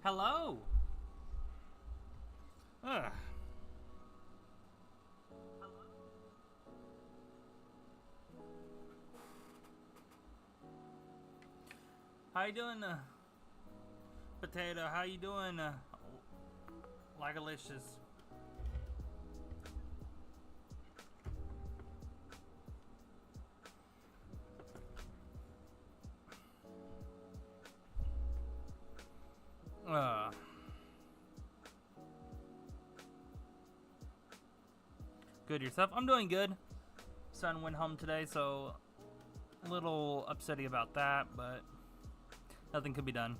Hello. Ugh. How you doing, Potato? How you doing, Lagalicious? Good yourself? I'm doing good. Son went home today, so a little upsetty about that, but nothing could be done.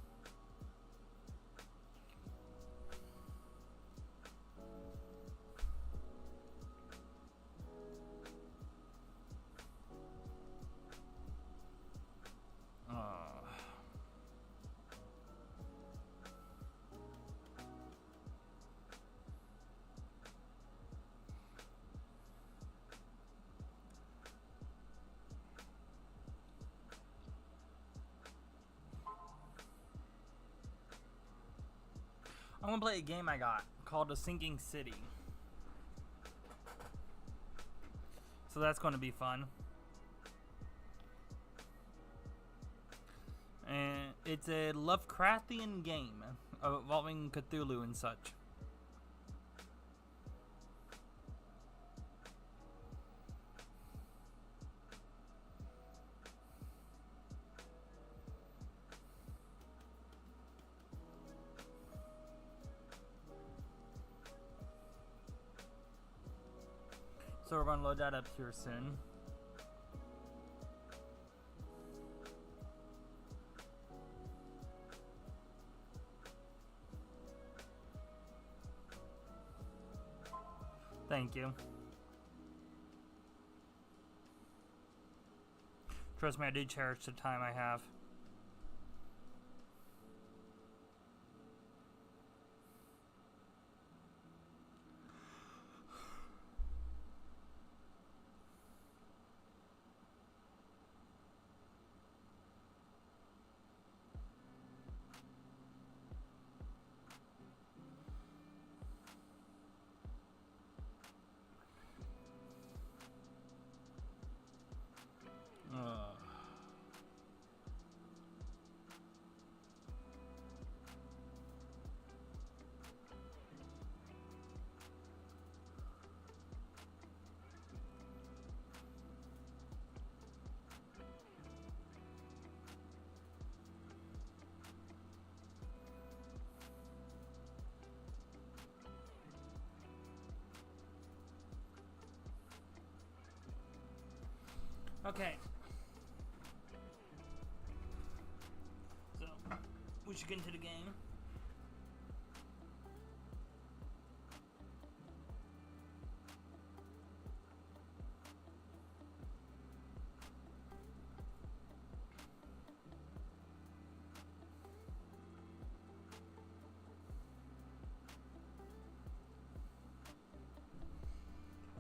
I'm gonna play a game I got called A Sinking City. So that's gonna be fun. And it's a Lovecraftian game involving Cthulhu and such. So we're gonna load that up here soon. Thank you. Trust me, I do cherish the time I have. Okay. So, we should get into the game.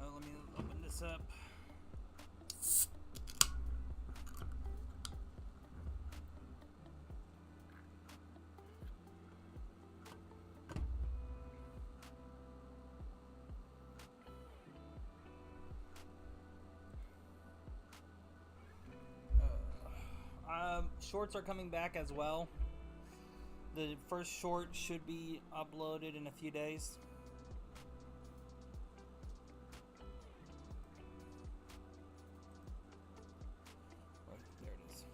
Let me open this up. Shorts are coming back as well. The first short should be uploaded in a few days. Oh, there it is.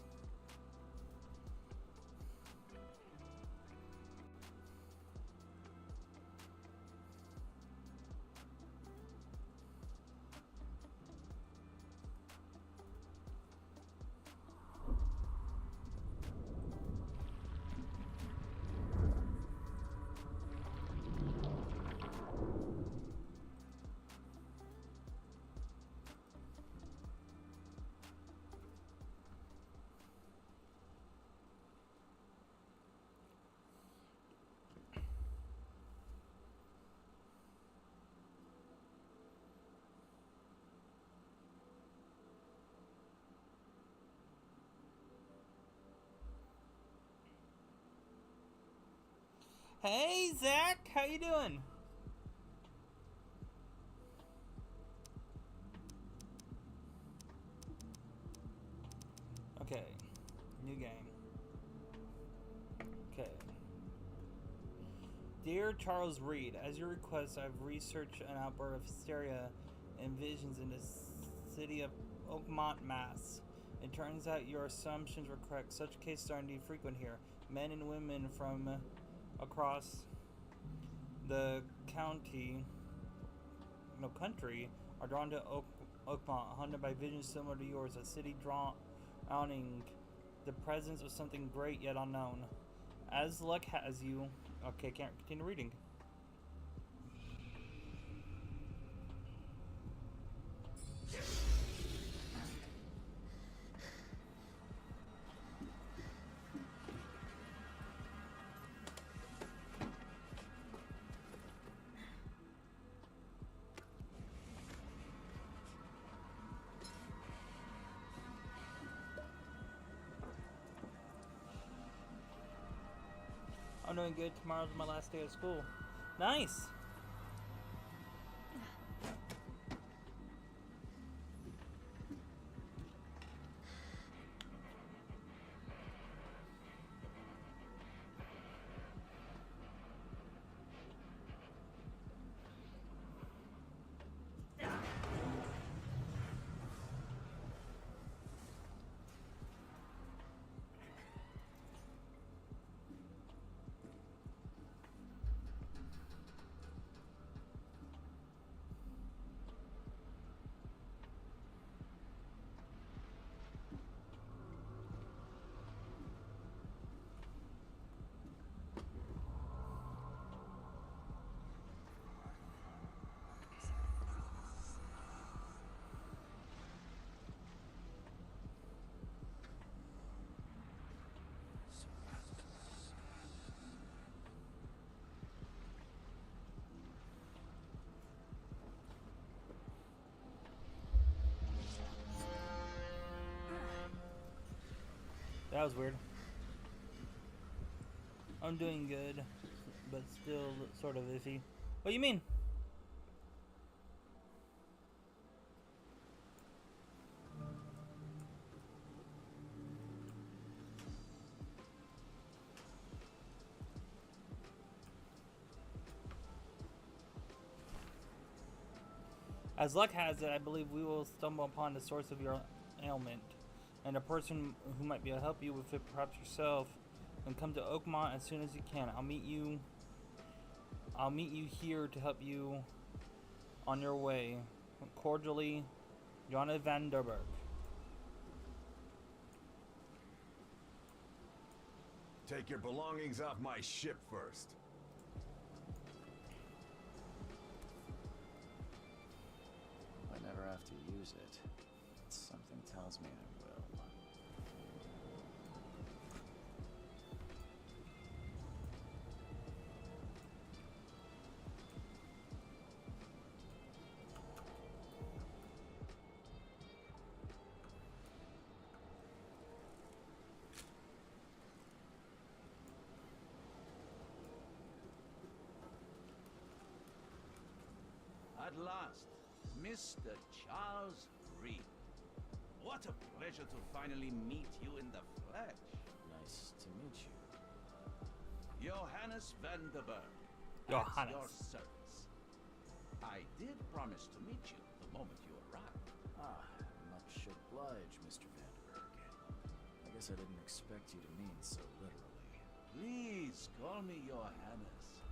Hey, Zach, how you doing? Okay, new game. Okay. Dear Charles Reed, as your request, I've researched an outburst of hysteria and visions in the city of Oakmont, Mass. It turns out your assumptions were correct. Such cases are indeed frequent here. Men and women from across the country are drawn to Oakmont, haunted by visions similar to yours. A city drowning the presence of something great yet unknown. As luck has you. Okay, can't continue reading. I'm doing good. Tomorrow's my last day of school. Nice! That was weird. I'm doing good, but still sort of iffy. What do you mean? As luck has it, I believe we will stumble upon the source of your ailment, and a person who might be able to help you with it, perhaps yourself. And come to Oakmont as soon as you can. I'll meet you here to help you on your way. Cordially, Jonna Vanderberg. Take your belongings off my ship first. I never have to use it. Something tells me I will. At last, Mr. Charles Reed. What a pleasure to finally meet you in the flesh. Nice to meet you. Johannes Vanderberg. Johannes. At your service. I did promise to meet you the moment you arrived. Ah, much obliged, Mr. Vanderberg. I guess I didn't expect you to mean so literally. Please call me Johannes.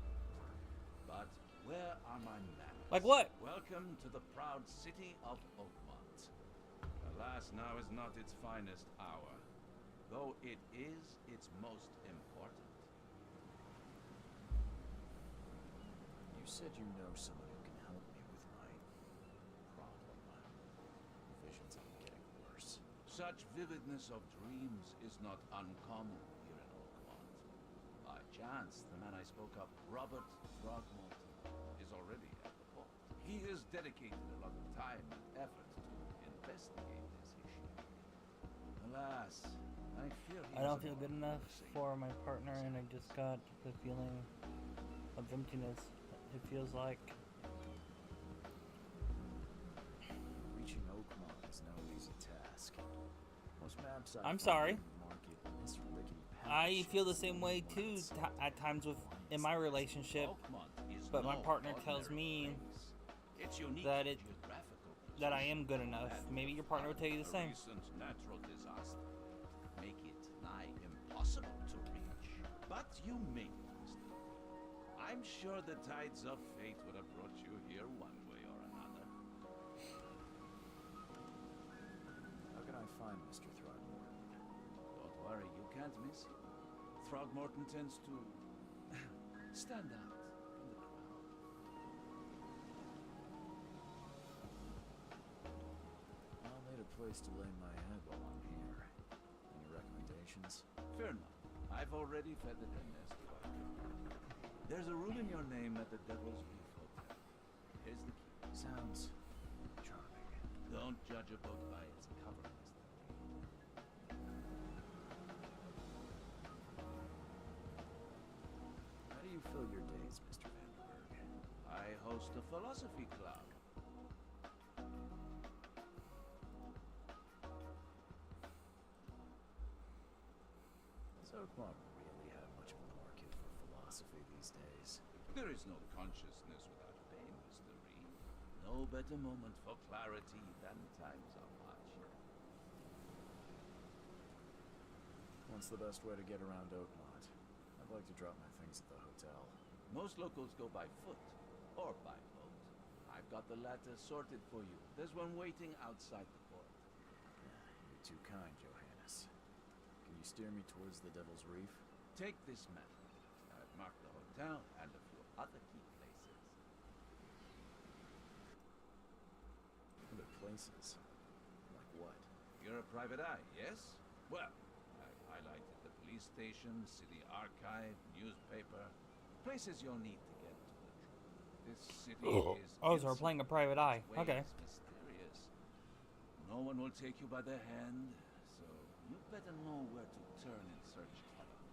But where are my manners? Like what? Welcome to the proud city of Oakmont. Alas, now is not its finest hour, though it is its most important. You said you know someone who can help me with my problem. Visions are getting worse. Such vividness of dreams is not uncommon here in Oakmont. By chance, the man I spoke of, Robert Throckmorton, is already at the port. He has dedicated a lot of time and effort to investigate this issue. Alas, I fear he I don't has feel good more enough to say. for my partner, and I just got the feeling of emptiness, it feels like. Reaching Oakmont is no easy task. Most maps I'm sorry. Market miss rickety I feel the patches same way and too once at times with in my relationship, Oakmont is but my no partner tells ordinary me place. It's unique that it geographical that I position am good enough. and Maybe your partner will tell you the a same. recent natural disaster make it nigh impossible to reach. But you made it, Mr. I'm sure the tides of fate would have brought you here one way or another. How can I find Mr. Throgmorton? Don't worry, you can't miss him. Throgmorton tends to stand out from the crowd. I'll need a place to lay my head while I'm here. Any recommendations? Fear not. I've already feathered a nest for you. There's a room in your name at the Devil's Reef Hotel. Here's the key. Sounds charming. Don't judge a book by its cover, Mr. How do you fill your days, Mr. Vandenberg? I host a philosophy club. Does Oakmont really have much of a market for philosophy these days? There is no consciousness without pain, Mr. Reed. No better moment for clarity than times of hardship. What's the best way to get around Oakmont? I'd like to drop my things at the hotel. Most locals go by foot or by boat. I've got the latter sorted for you. There's one waiting outside the port. You're too kind, Johannes. Can you steer me towards the Devil's Reef? Take this map. I've marked the hotel and a few other key places. Other places? Like what? You're a private eye, yes? Well, I've highlighted the police station, city archive, newspaper, places you'll need to get to the truth. This city is Oh, so we're playing a private eye. Okay. mysterious. No one will take you by the hand, so you better know where to turn and search cleverly.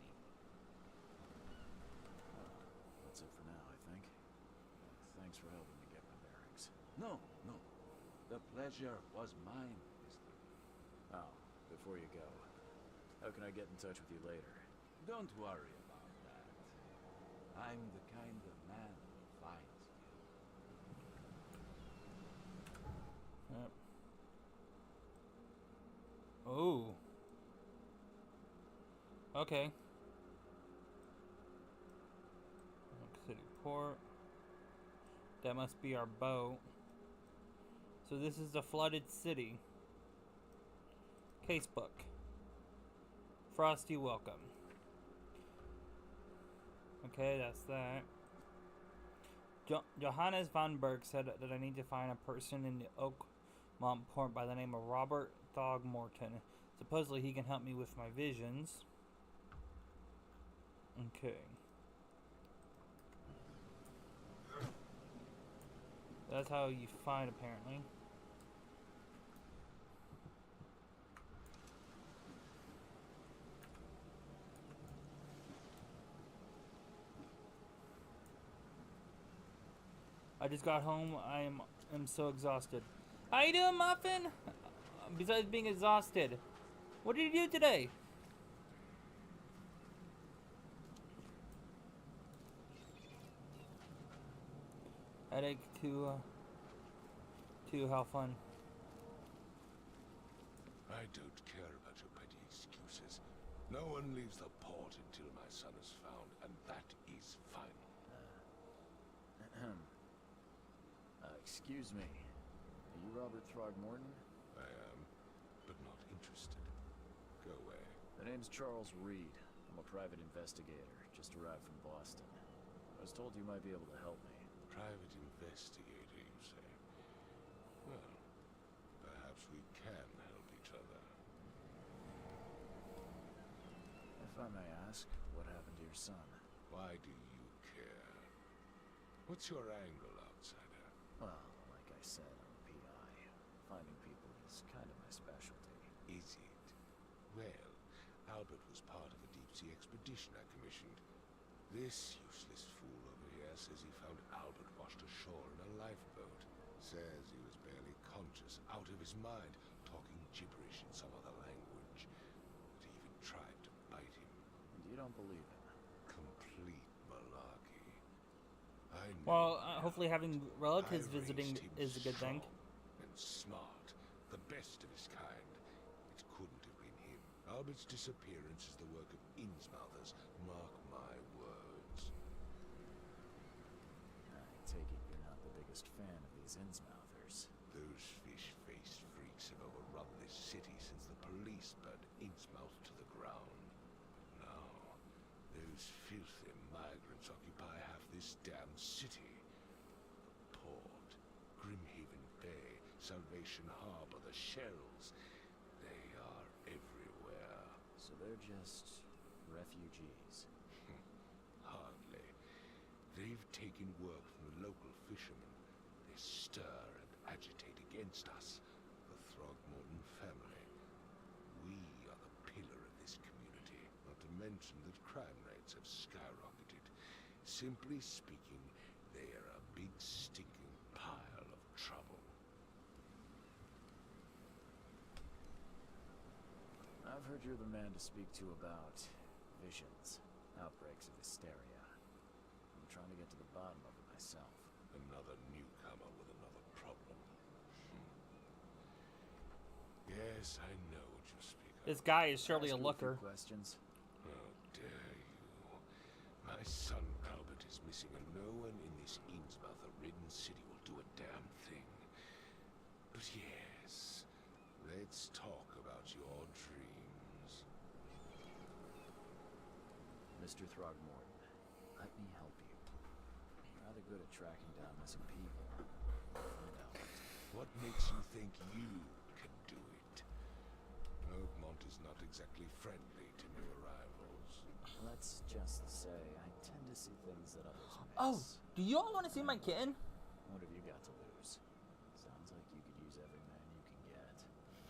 That's it for now, I think. Thanks for helping me get my bearings. No, no. The pleasure was mine, Mr. Oh, before you go, how can I get in touch with you later? Don't worry about that. I'm the kind of man who finds you. Yep. Oh. Okay. City Port. That must be our boat. So this is the flooded city. Casebook. Frosty welcome. Okay, that's that. Johannes Vandenberg said that I need to find a person in the Oakmont port by the name of Robert Throgmorton. Supposedly he can help me with my visions. Okay. That's how you find, apparently. I just got home. I am so exhausted. How you doing, Muffin? Besides being exhausted, what did you do today? Headache to how fun. I don't care about your petty excuses. No one leaves the port until my son is found, and that is final. Excuse me. Are you Robert Throgmorton? I am, but not interested. Go away. The name's Charles Reed. I'm a private investigator, just arrived from Boston. I was told you might be able to help me. Private investigator, you say? Well, perhaps we can help each other. If I may ask, what happened to your son? Why do you care? What's your angle, outsider? Well, like I said, I'm a PI. Finding people is kind of my specialty. Is it? Well, Albert was part of a deep-sea expedition I commissioned. This useless fool over here says he found Albert washed ashore in a lifeboat. Says he was barely conscious, out of his mind, talking gibberish in some other language. That he even tried to bite him. And you don't believe him? Complete malarkey. I know. Well, hopefully having relatives I visiting raised him is a good thing. strong and smart, the best of his kind. It couldn't have been him. Albert's disappearance is the work of Innsmouthers. Mark my words. I take it you're not the biggest fan of these Innsmouthers. Those fish-faced freaks have overrun this city since the police burned Innsmouth to the ground. Now, those filthy migrants occupy half this damn city. The port, Grimhaven Bay, Salvation Harbor, the Shells. They are everywhere. So they're just refugees. Hardly. They've taken work from the local fishermen. They stir and agitate against us, the Throgmorton family. We are the pillar of this community, not to mention that crime rates have skyrocketed. Simply speaking, they are a big stinking pile of trouble. I've heard you're the man to speak to about visions, outbreaks of hysteria. I'm trying to get to the bottom of it myself. Another newcomer with another problem. Yes, I know what you speak of. This guy is surely a Ask you looker. few questions. How dare you? My son Albert is missing, and no one in this Innsmouth-ridden city will do a damn thing. But yes, let's talk about your dreams. Mr. Throgmorton, let me help you. I'm rather good at tracking down missing people. Find out. What makes you think you can do it? Oakmont is not exactly friendly to new arrivals. Let's just say I tend to see things that others miss. Oh, do you all want to see my kitten? What have you got to lose? Sounds like you could use every man you can get.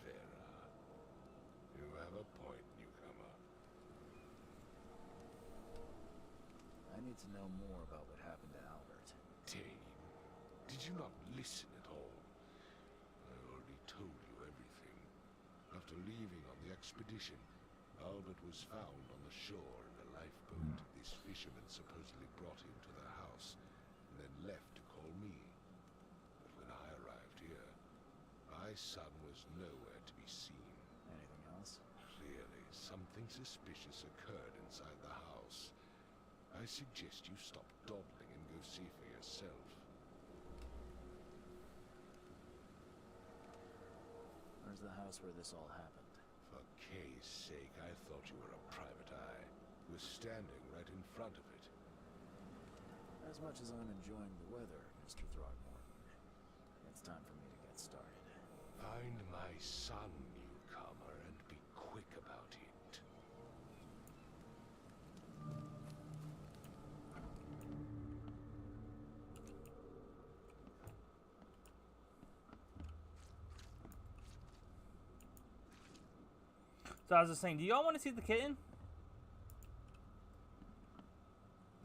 Vera, you have a point, newcomer. I need to know more about what happened to Albert. Dane, did you not listen at all? I already told you everything. After leaving on the expedition, Albert was found on the shore in a lifeboat. These fishermen supposedly brought him to their house, and then left to call me. But when I arrived here, my son was nowhere to be seen. Anything else? Clearly, something suspicious occurred inside the house. I suggest you stop dawdling and go see for yourself. Where's the house where this all happened? For Kay's sake, I thought you were a private eye. You were standing right in front of it. As much as I'm enjoying the weather, Mr. Throgmorton, it's time for me to get started. Find my son, newcomer, and be quick about it. So I was just saying, do y'all want to see the kitten?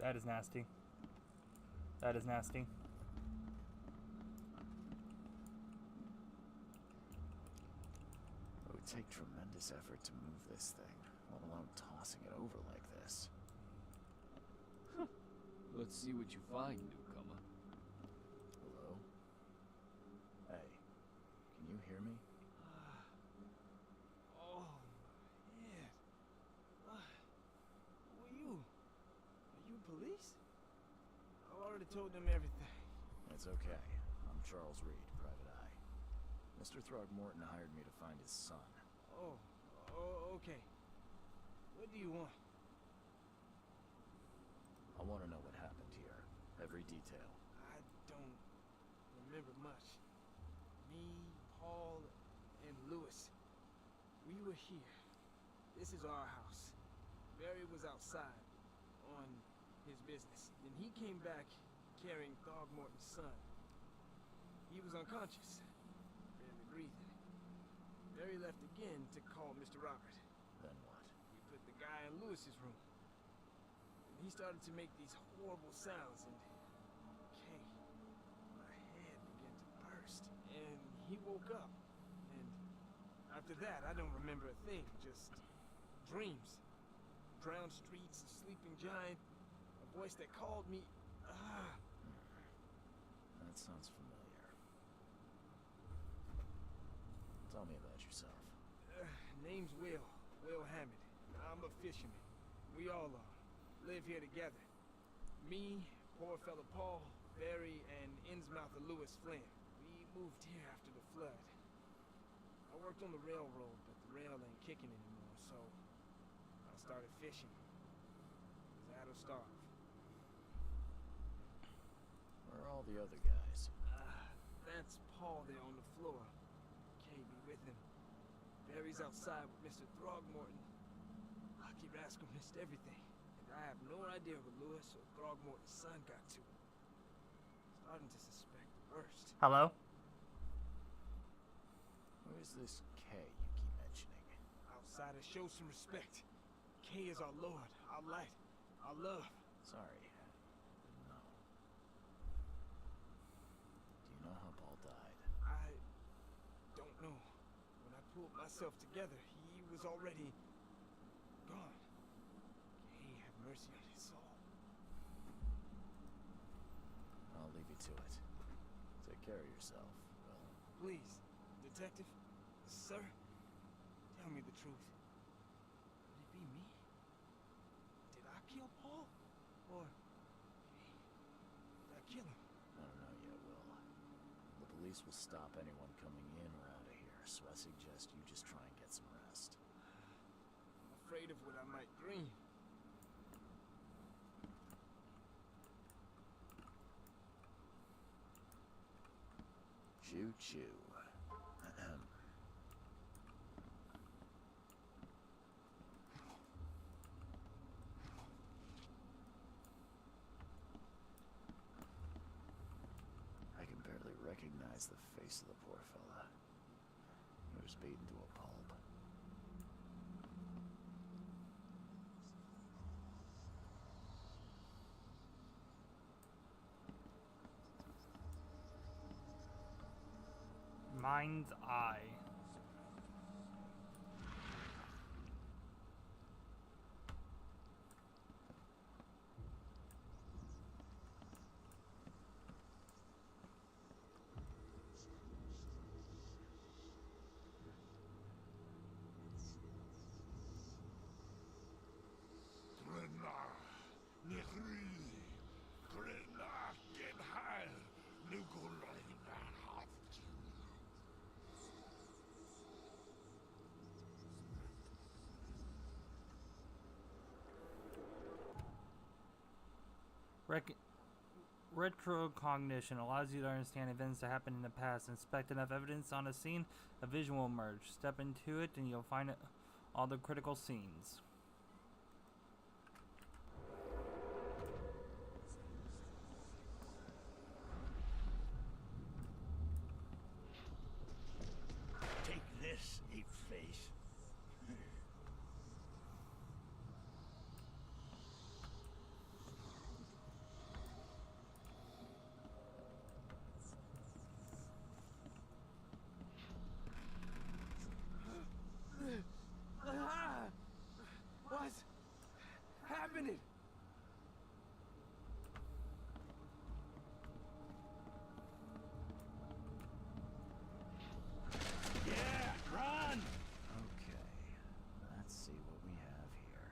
That is nasty. That is nasty. It would take tremendous effort to move this thing, let alone tossing it over like this. Let's see what you find, newcomer. Hello? Hey, can you hear me? Oh, yeah. Who are you? Are you police? I already told them everything. It's okay. I'm Charles Reed, Private Eye. Mr. Throgmorton hired me to find his son. Oh, okay. What do you want? I want to know what happened here. Every detail. I don't remember much. Me, Paul, and Lewis. We were here. This is our house. Barry was outside on his business. Then he came back carrying Throgmorton's son. He was unconscious, barely breathing. Barry left again to call Mr. Robert. Then what? We put the guy in Lewis's room. he started to make these horrible sounds, and Kay, my head began to burst, and he woke up. And after that, I don't remember a thing, just dreams. Drowned streets, a sleeping giant, a voice that called me. That sounds familiar. Tell me about yourself. Name's Will Hammond. I'm a fisherman. We all are. Live here together. Me, poor fella Paul, Barry, and Innsmouth of Lewis Flynn. We moved here after the flood. I worked on the railroad, but the rail ain't kicking anymore, so I started fishing. Cause I had to starve. Where are all the other guys? That's Paul there on the floor. Kay be with him. Barry's outside with Mr. Throgmorton. Lucky Rascal missed everything. And I have no idea what Lewis or Throgmorton's son got to him. Starting to suspect the worst. Hello? Who is this K you keep mentioning? Outsiders, show some respect. Kay is our lord, our light, our love. Sorry. No. Do you know how Paul died? I don't know. When I pulled myself together, he was already gone. Kay have mercy on his soul. I'll leave you to it. Take care of yourself, Will. Please, detective, sir, tell me the truth. Could it be me? Did I kill Paul? Or did I kill him? I don't know yet, Will. The police will stop anyone coming in or out of here, so I suggest you just try and get some rest. I'm afraid of what I might dream. Choo-choo. Ahem. I can barely recognize the face of the poor fella. He was beaten to a pulp. Mind's eye. Retrocognition allows you to understand events that happened in the past. Inspect enough evidence on a scene, a vision will emerge. Step into it, and you'll find all the critical scenes. Take this, ape-face. What's happening? Yeah, run! Okay, let's see what we have here.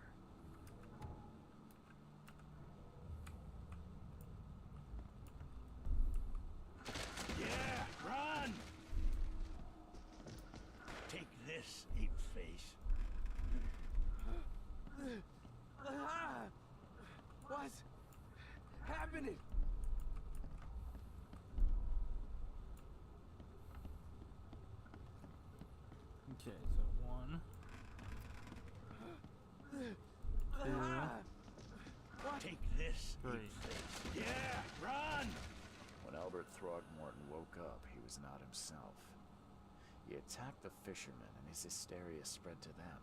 Yeah, run! Take this, ape-face. What's happening? Okay, so 1, 2, Take this, 3. ape-face. Yeah, run! When Albert Throgmorton woke up, he was not himself. He attacked the fishermen, and his hysteria spread to them.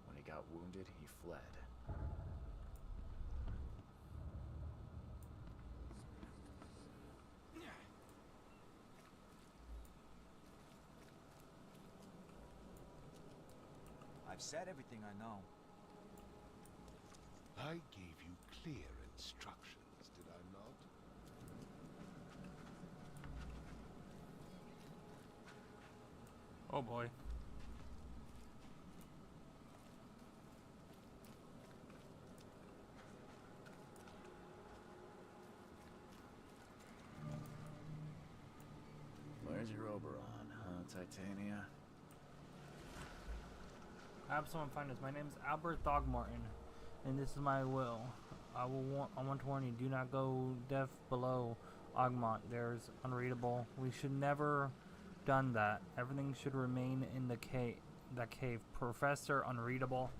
When he got wounded, he fled. I've said everything I know. I gave you clear instructions, did I not? Oh boy. Where's your Oberon, huh, Titania? Have someone find us. My name is Albert Thogmorton, and this is my will. I want to warn you, do not go deaf below Ogmont. There's unreadable. We should never done that. Everything should remain in the cave. Professor Unreadable.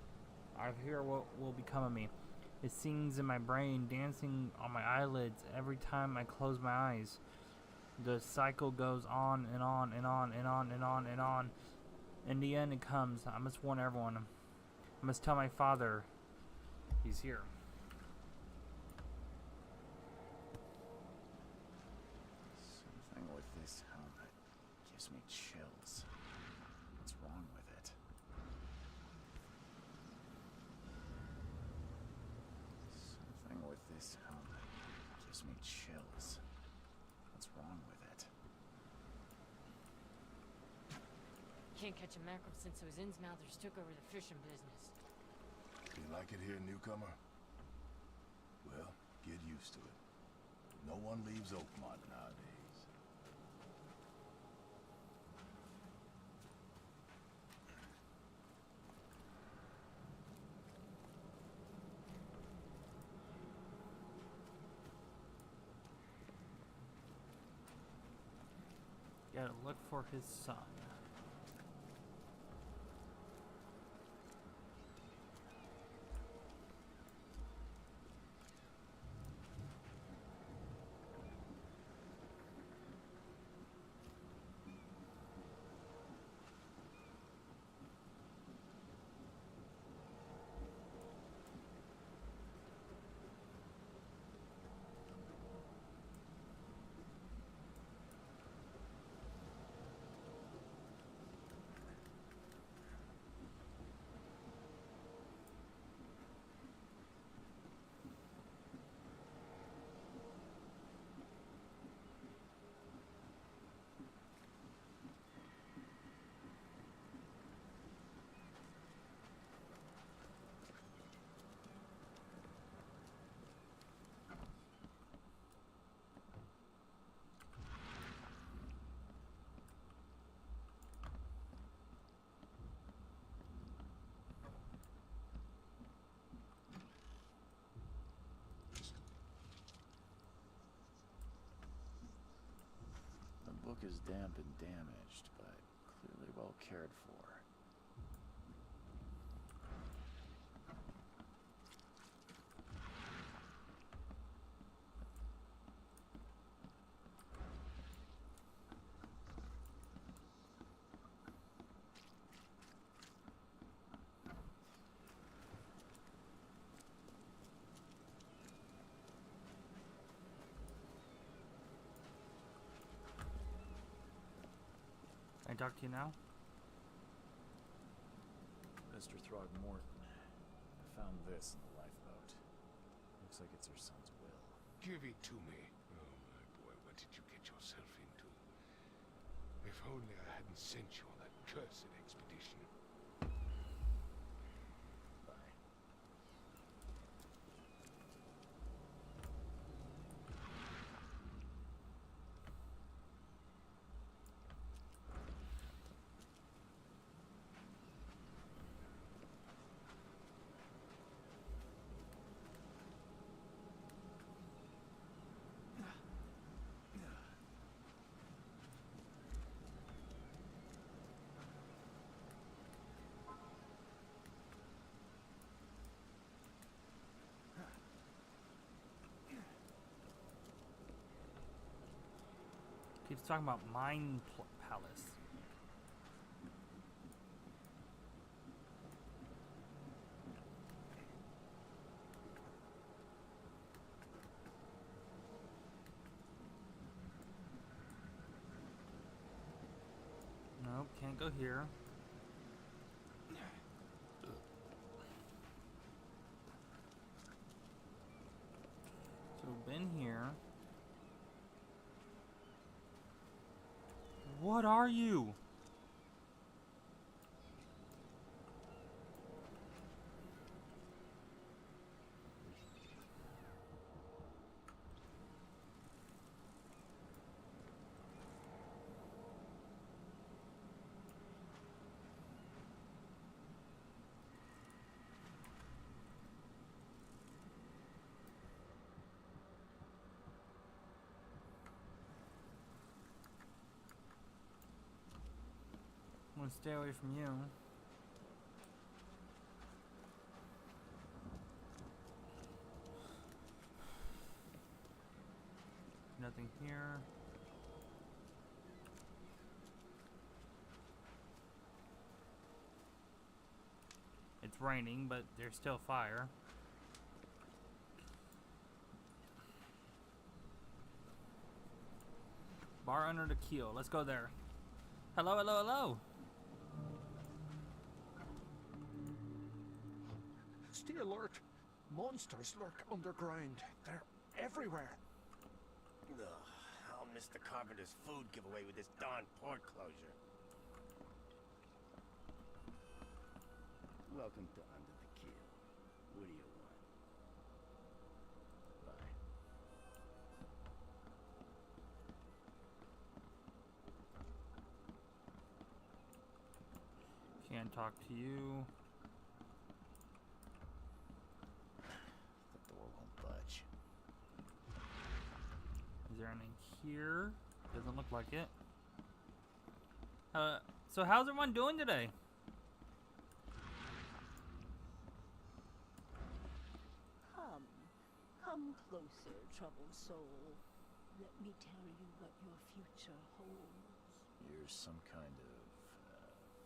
I fear what will become of me. It sings in my brain, dancing on my eyelids every time I close my eyes. The cycle goes on and on and on and on and on and on. In the end, it comes. I must warn everyone. I must tell my father. He's here. Something with this helmet gives me chills. What's wrong with it? Something with this helmet gives me chills. What's wrong with it? Can't catch a mackerel since those Innsmouthers took over the fishing business. You like it here, newcomer? Well, get used to it. No one leaves Oakmont nowadays. Gotta look for his son. The book is damp and damaged, but clearly well cared for. Can I talk to you now? Mr. Throgmorton, I found this in the lifeboat. Looks like it's your son's will. Give it to me. Oh, my boy, what did you get yourself into? If only I hadn't sent you on that cursed expedition. Bye. Keeps talking about Mind Palace. Nope, can't go here. What are you? I'm gonna stay away from you. Nothing here. It's raining, but there's still fire. Bar under the keel. Let's go there. Hello, hello, hello. Stay alert. Monsters lurk underground. They're everywhere. Ugh, I'll miss the carpenter's food giveaway with this darn port closure. Welcome to Under the Keel. What do you want? Bye. Can't talk to you. The door won't budge. Is there anything here? Doesn't look like it. So how's everyone doing today? Come closer, troubled soul. Let me tell you what your future holds. You're some kind of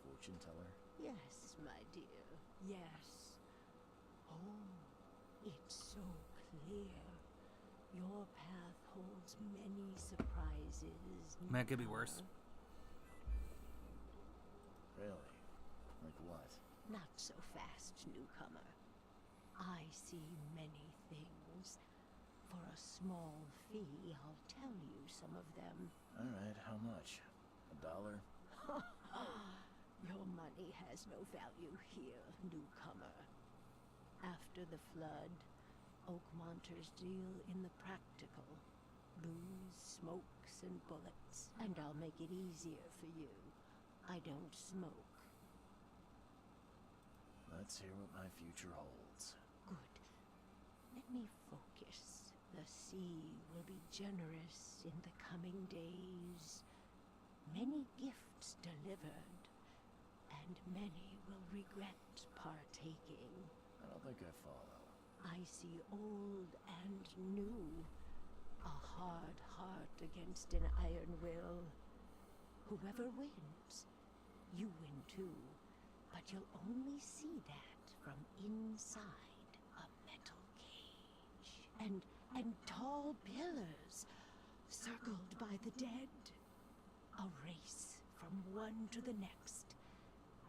fortune teller? Yes, my dear, yes. Oh, it's so clear. Your path holds many surprises. Man, it could be worse. Really? Like what? Not so fast, newcomer. I see many things. For a small fee, I'll tell you some of them. Alright, how much? $1? Your money has no value here, newcomer. After the flood, Oakmonters deal in the practical. Booze, smokes, and bullets. And I'll make it easier for you. I don't smoke. Let's hear what my future holds. Good. Let me focus. The sea will be generous in the coming days. Many gifts delivered, and many will regret partaking. I don't think I follow. I see old and new. A hard heart against an iron will. Whoever wins, you win too. But you'll only see that from inside a metal cage. And tall pillars, circled by the dead. A race from one to the next,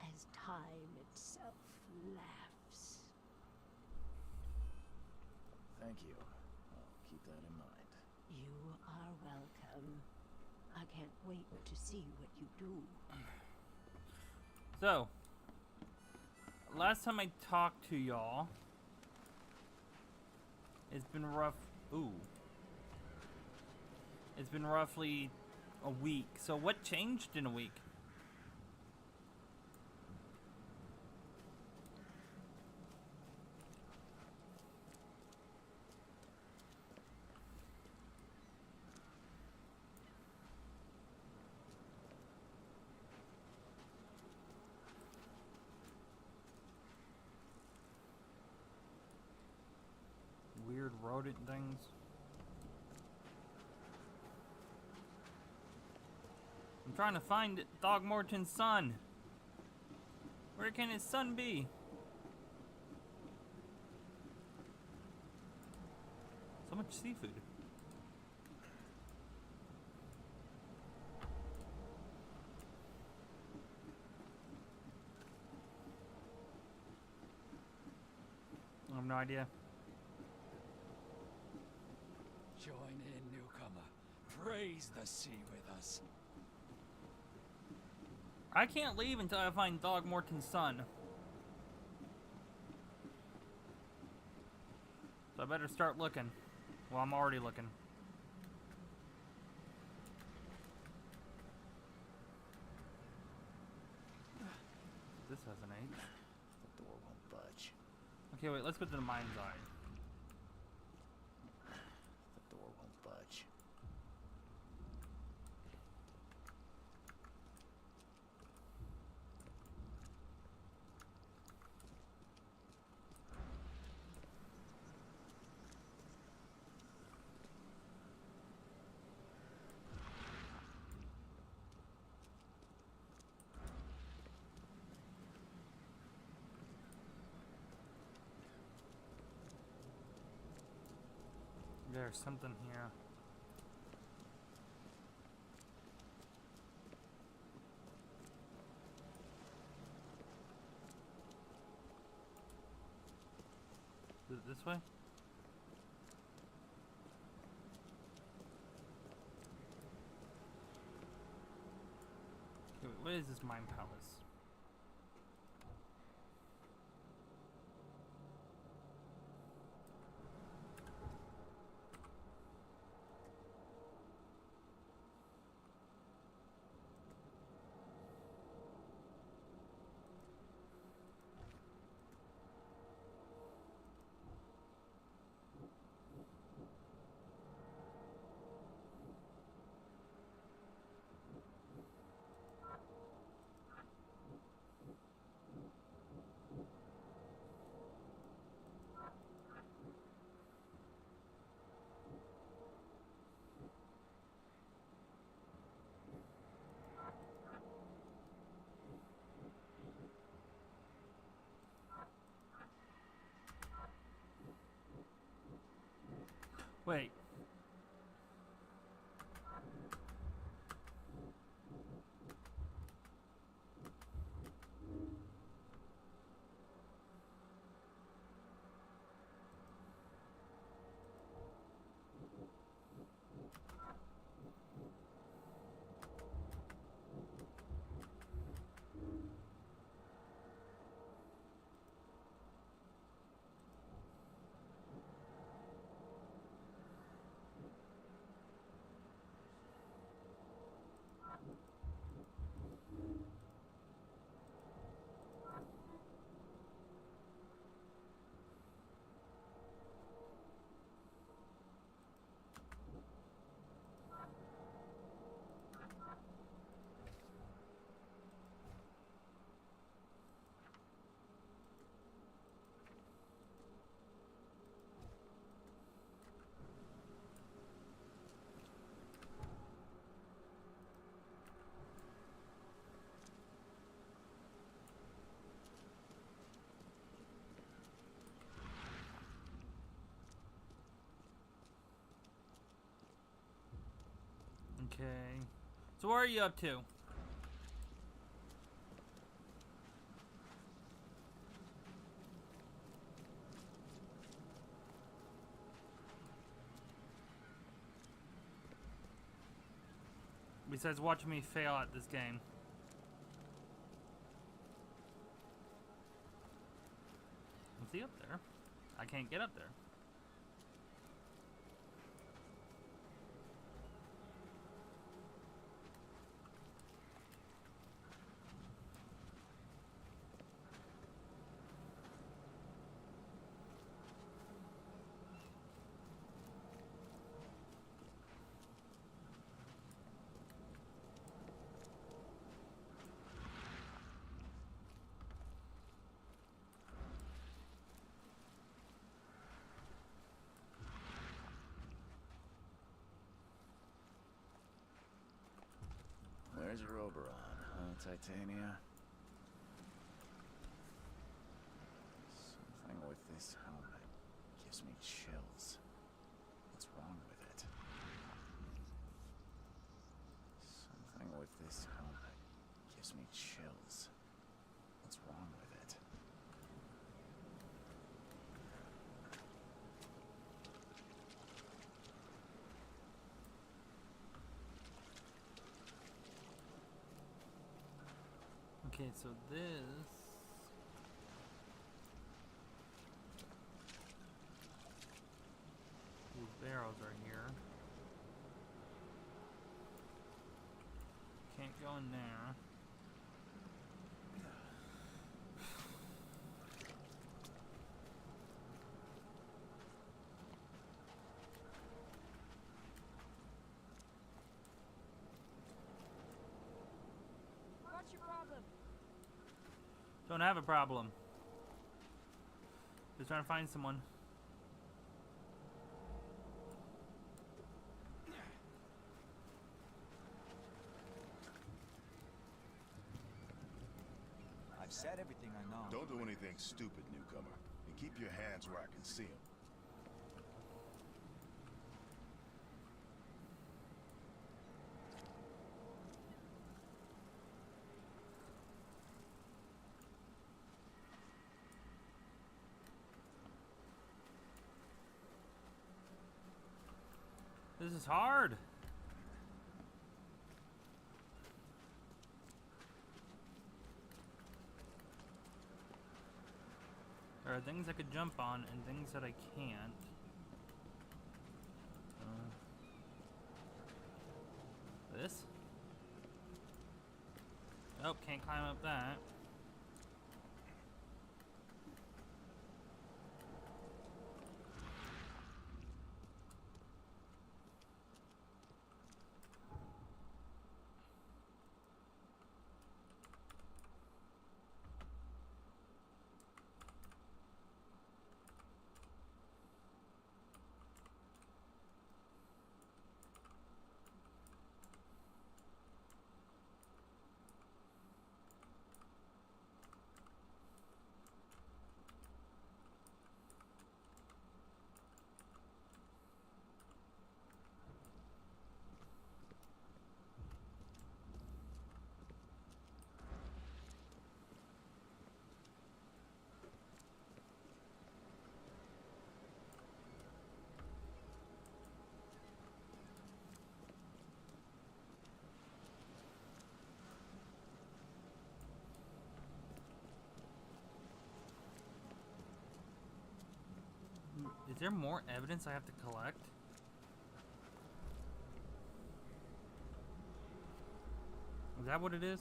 as time itself laughs. Thank you. I'll keep that in mind. You are welcome. I can't wait to see what you do. So, last time I talked to y'all, it's been rough. Ooh. It's been roughly a week. So what changed in a week? Weird rodent things. I'm trying to find Thogmorton's son. Where can his son be? So much seafood. I have no idea. Join in, newcomer. Praise the sea with us. I can't leave until I find Throckmorton's son. So I better start looking. Well, I'm already looking. This has an H. The door won't budge. Okay, wait, let's go to the mind's eye. The door won't budge. There's something here. Is it this way? Okay, wait, what is this mind palace? Wait. Okay. So what are you up to? Besides watching me fail at this game. Is he up there? I can't get up there. There's Roberon, huh, Titania? Something with this helmet gives me chills. What's wrong with it? Something with this helmet gives me chills. What's wrong with it? Okay, so this. These barrels are here. Can't go in there. What's your problem? Don't have a problem. Just trying to find someone. I've said everything I know. Don't do anything stupid, newcomer. And keep your hands where I can see them. This is hard. There are things I could jump on and things that I can't. This? Oh, can't climb up that. Is there more evidence I have to collect? Is that what it is?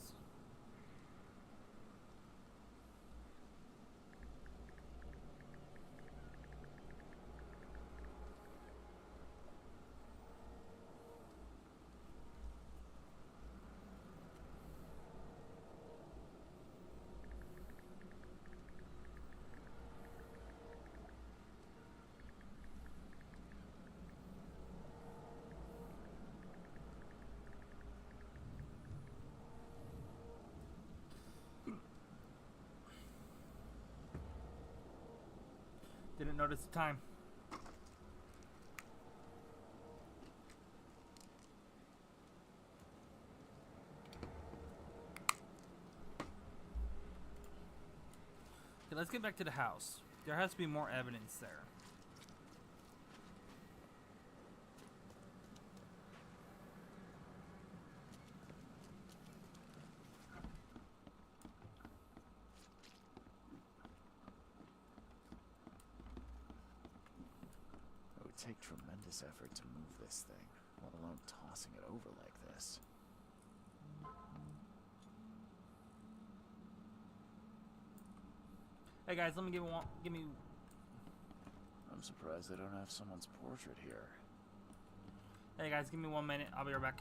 Didn't notice the time. Okay, let's get back to the house. There has to be more evidence there. It would take tremendous effort to move this thing, let alone tossing it over like this. Hey guys, let me give me. I'm surprised they don't have someone's portrait here. Hey guys, give me 1 minute. I'll be right back.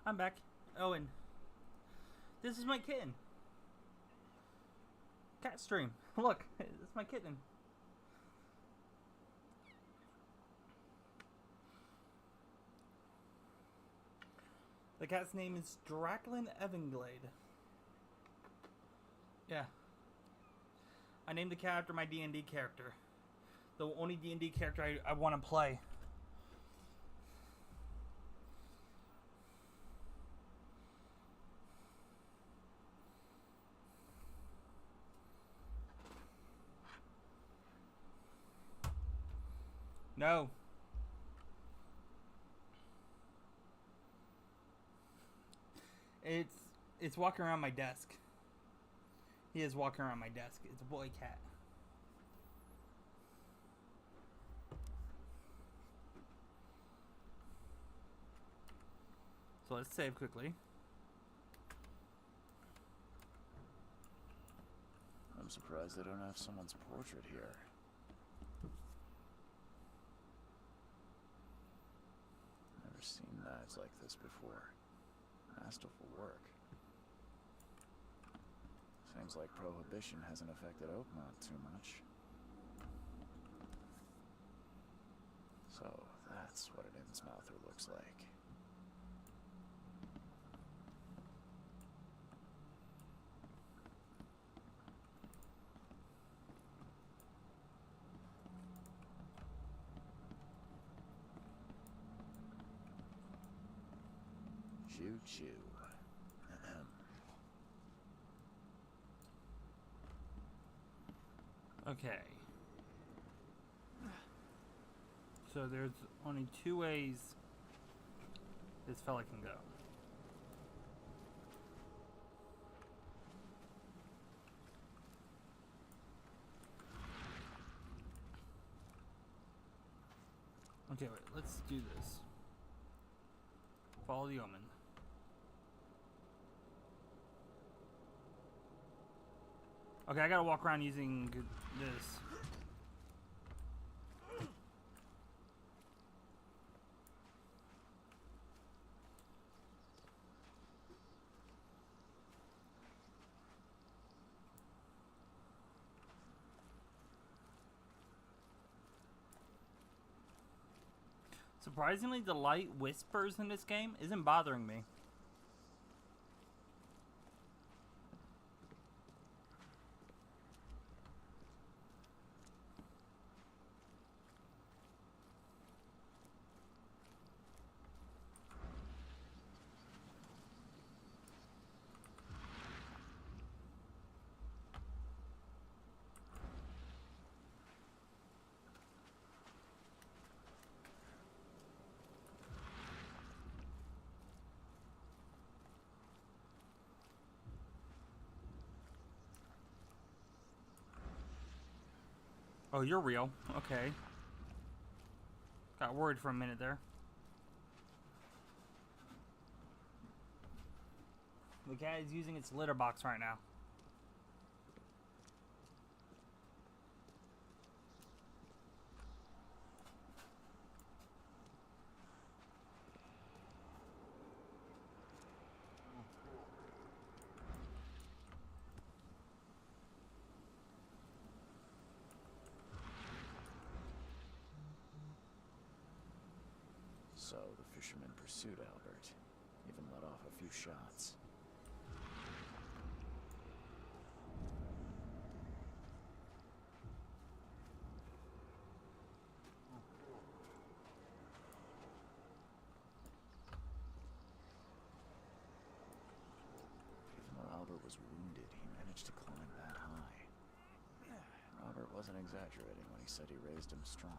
I'm back. Owen. This is my kitten. Cat stream. Look, it's my kitten. The cat's name is Draclin Evanglade. Yeah. I named the cat after my D&D character. The only D&D character I want to play. No. It's walking around my desk. He is walking around my desk. It's a boy cat. So let's save quickly. I'm surprised they don't have someone's portrait here. Never seen knives like this before. Masterful work. Seems like Prohibition hasn't affected Oakmont too much. So, that's what an Innsmouther looks like. Choo-choo. Okay. So there's only two ways this fella can go. Okay, wait, let's do this. Follow the omen. Okay, I gotta walk around using this. Surprisingly, the light whispers in this game isn't bothering me. Oh, you're real. Okay. Got worried for a minute there. The cat is using its litter box right now. So the fisherman pursued Albert, even let off a few shots. Even though Albert was wounded, he managed to climb that high. Robert wasn't exaggerating when he said he raised him strong.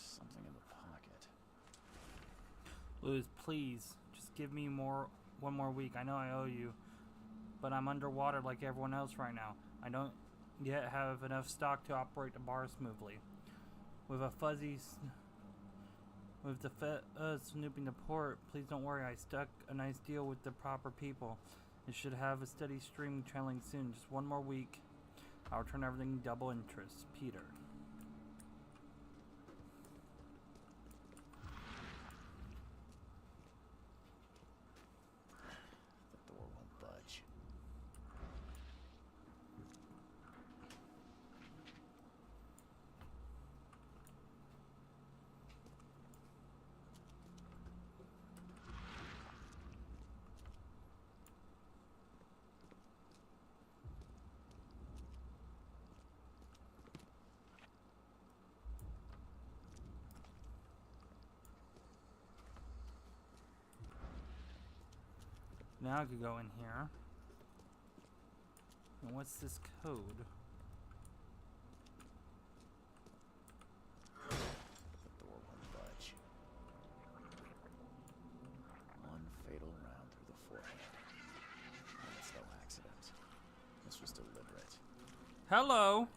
Something in the pocket. Luz, please, just give me one more week. I know I owe you, but I'm underwater like everyone else right now. I don't yet have enough stock to operate the bar smoothly. With a fuzzy With the snooping the port, please don't worry, I stuck a nice deal with the proper people. It should have a steady stream trailing soon. Just one more week. I'll return everything double interest. Peter. The door won't budge. Now I could go in here. And what's this code? The door won't budge. One fatal round through the forehead. That's no accident. This was deliberate. Hello!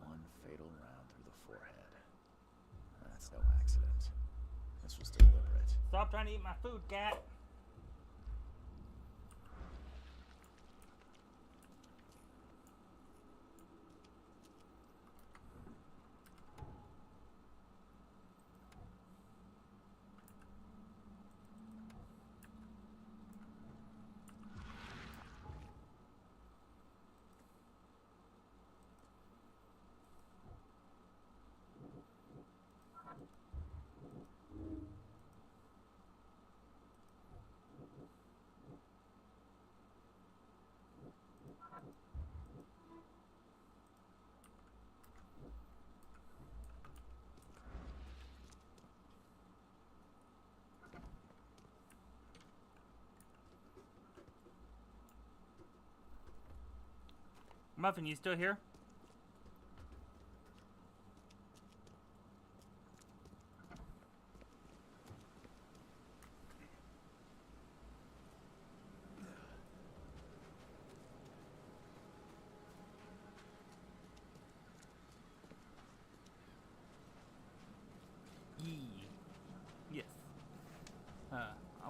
One fatal round through the forehead. That's no accident. This was deliberate. Stop trying to eat my food, cat! Muffin, you still here? Yes.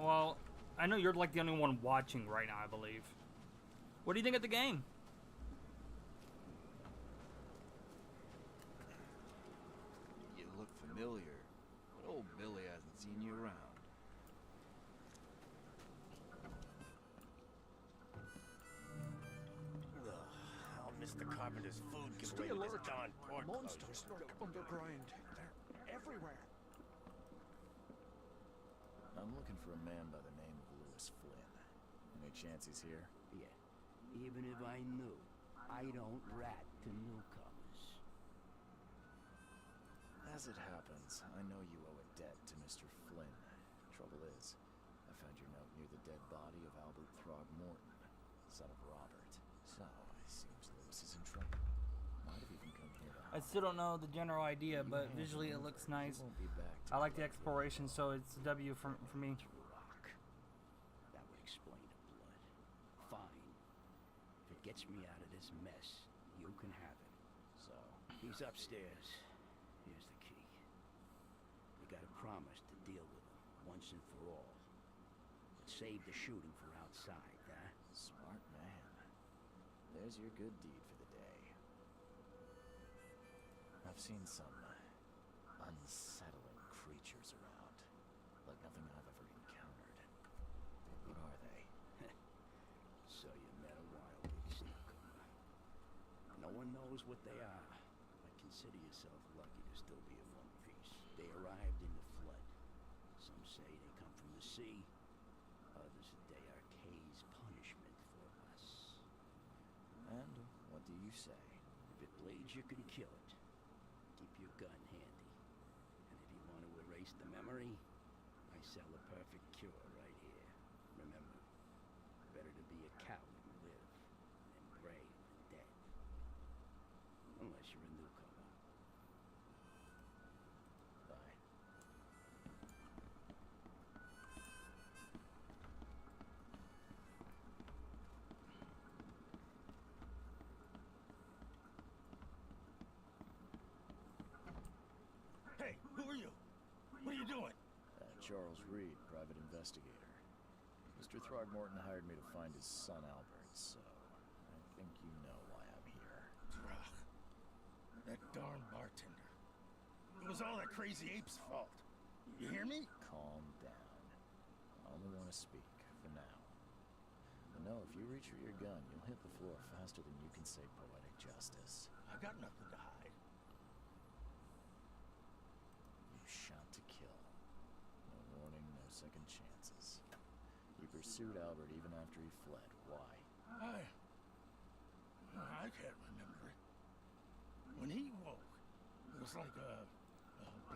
Well, I know you're like the only one watching right now, I believe. What do you think of the game? You look familiar, but old Billy hasn't seen you around. How Mr. Carpenter's food give Stay away with alert. this darn pork Monsters lurk underground. They're everywhere. I'm looking for a man by the name of Lewis Flynn. Any chance he's here? Yeah. Even if I knew, I don't rat to newcomers. As it happens, I know you owe a debt to Mr. Flynn. Trouble is, I found your note near the dead body of Albert Throgmorton, son of Robert. So, it seems Lewis is in trouble. Might have even come here to I still don't know the general idea, but visually it looks nice. Won't be back to I like the collect exploration, so it's a W for me. Rock. That would explain the blood. Fine. If it gets me out of this mess, you can have it. So, He's upstairs. Here's the key. You gotta promise to deal with him once and for all. But save the shooting for outside, huh? smart man. There's your good deed for the day. I've seen some unsettling creatures around, like nothing I've ever encountered. What are they? So you met a wild beast newcomer. No one knows what they are, but consider yourself lucky to still be in one piece. They arrived in the flood. Some say they come from the sea. Others that they are Kay's punishment for us. And what do you say? If it bleeds, you can kill it. Keep your gun handy. And if you want to erase the memory, I sell a perfect cure right here. Remember, better to be a coward and live than brave and dead. Unless you're a newcomer. Who are you? What are you doing? Charles Reed, private investigator. Mr. Throgmorton hired me to find his son Albert, so I think you know why I'm here. Throg. That darn bartender. It was all that crazy ape's fault. You hear me? Calm down. I only want to speak, for now. But no, if you reach for your gun, you'll hit the floor faster than you can say poetic justice. I got nothing to hide. You shot to kill. No warning, no second chances. You pursued Albert even after he fled. Why? I can't remember it. When he woke, it was like a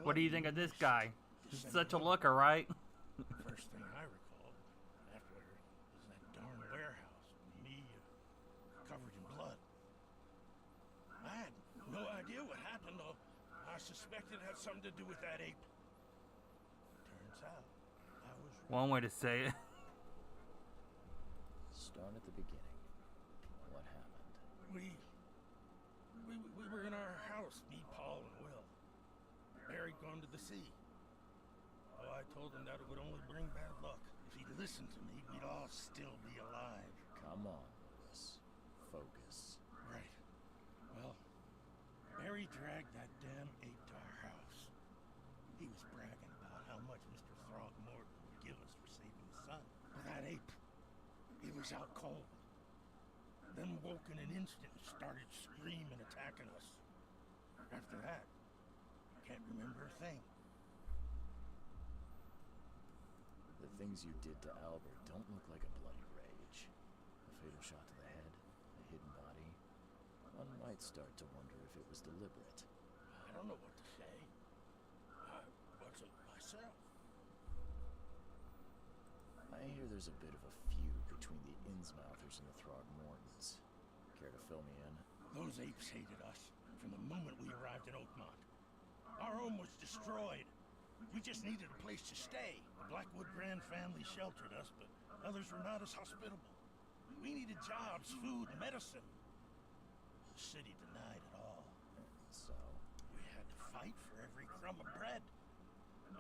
What do you think of this guy? He's such a looker, right? First thing I recall after was that darn warehouse, me covered in blood. I had no idea what happened, though. I suspected it had something to do with that ape. Turns out, I was One way to say it. Start at the beginning. What happened? We were in our house, me, Paul, and Will. Barry'd gone to the sea. Oh, I told him that it would only bring bad luck. If he'd listened to me, we'd all still be alive. Come on, Lewis. Focus. Right. Well, Barry dragged that damn ape to our house. He was bragging about how much Mr. Throgmorton would give us for saving his son. But that ape, he was out cold. Then woke in an instant and started screaming, attacking us. After that, I can't remember a thing. The things you did to Albert don't look like a bloody rage. A fatal shot to the head, a hidden body. One might start to wonder if it was deliberate. I don't know what to say. I wasn't myself. I hear there's a bit of a feud between the Innsmouthers and the Throgmortons. Care to fill me in? Those apes hated us from the moment we arrived in Oakmont. Our home was destroyed. We just needed a place to stay. The Blackwood Grand family sheltered us, but others were not as hospitable. We needed jobs, food, medicine. The city denied it all. So? We had to fight for every crumb of bread.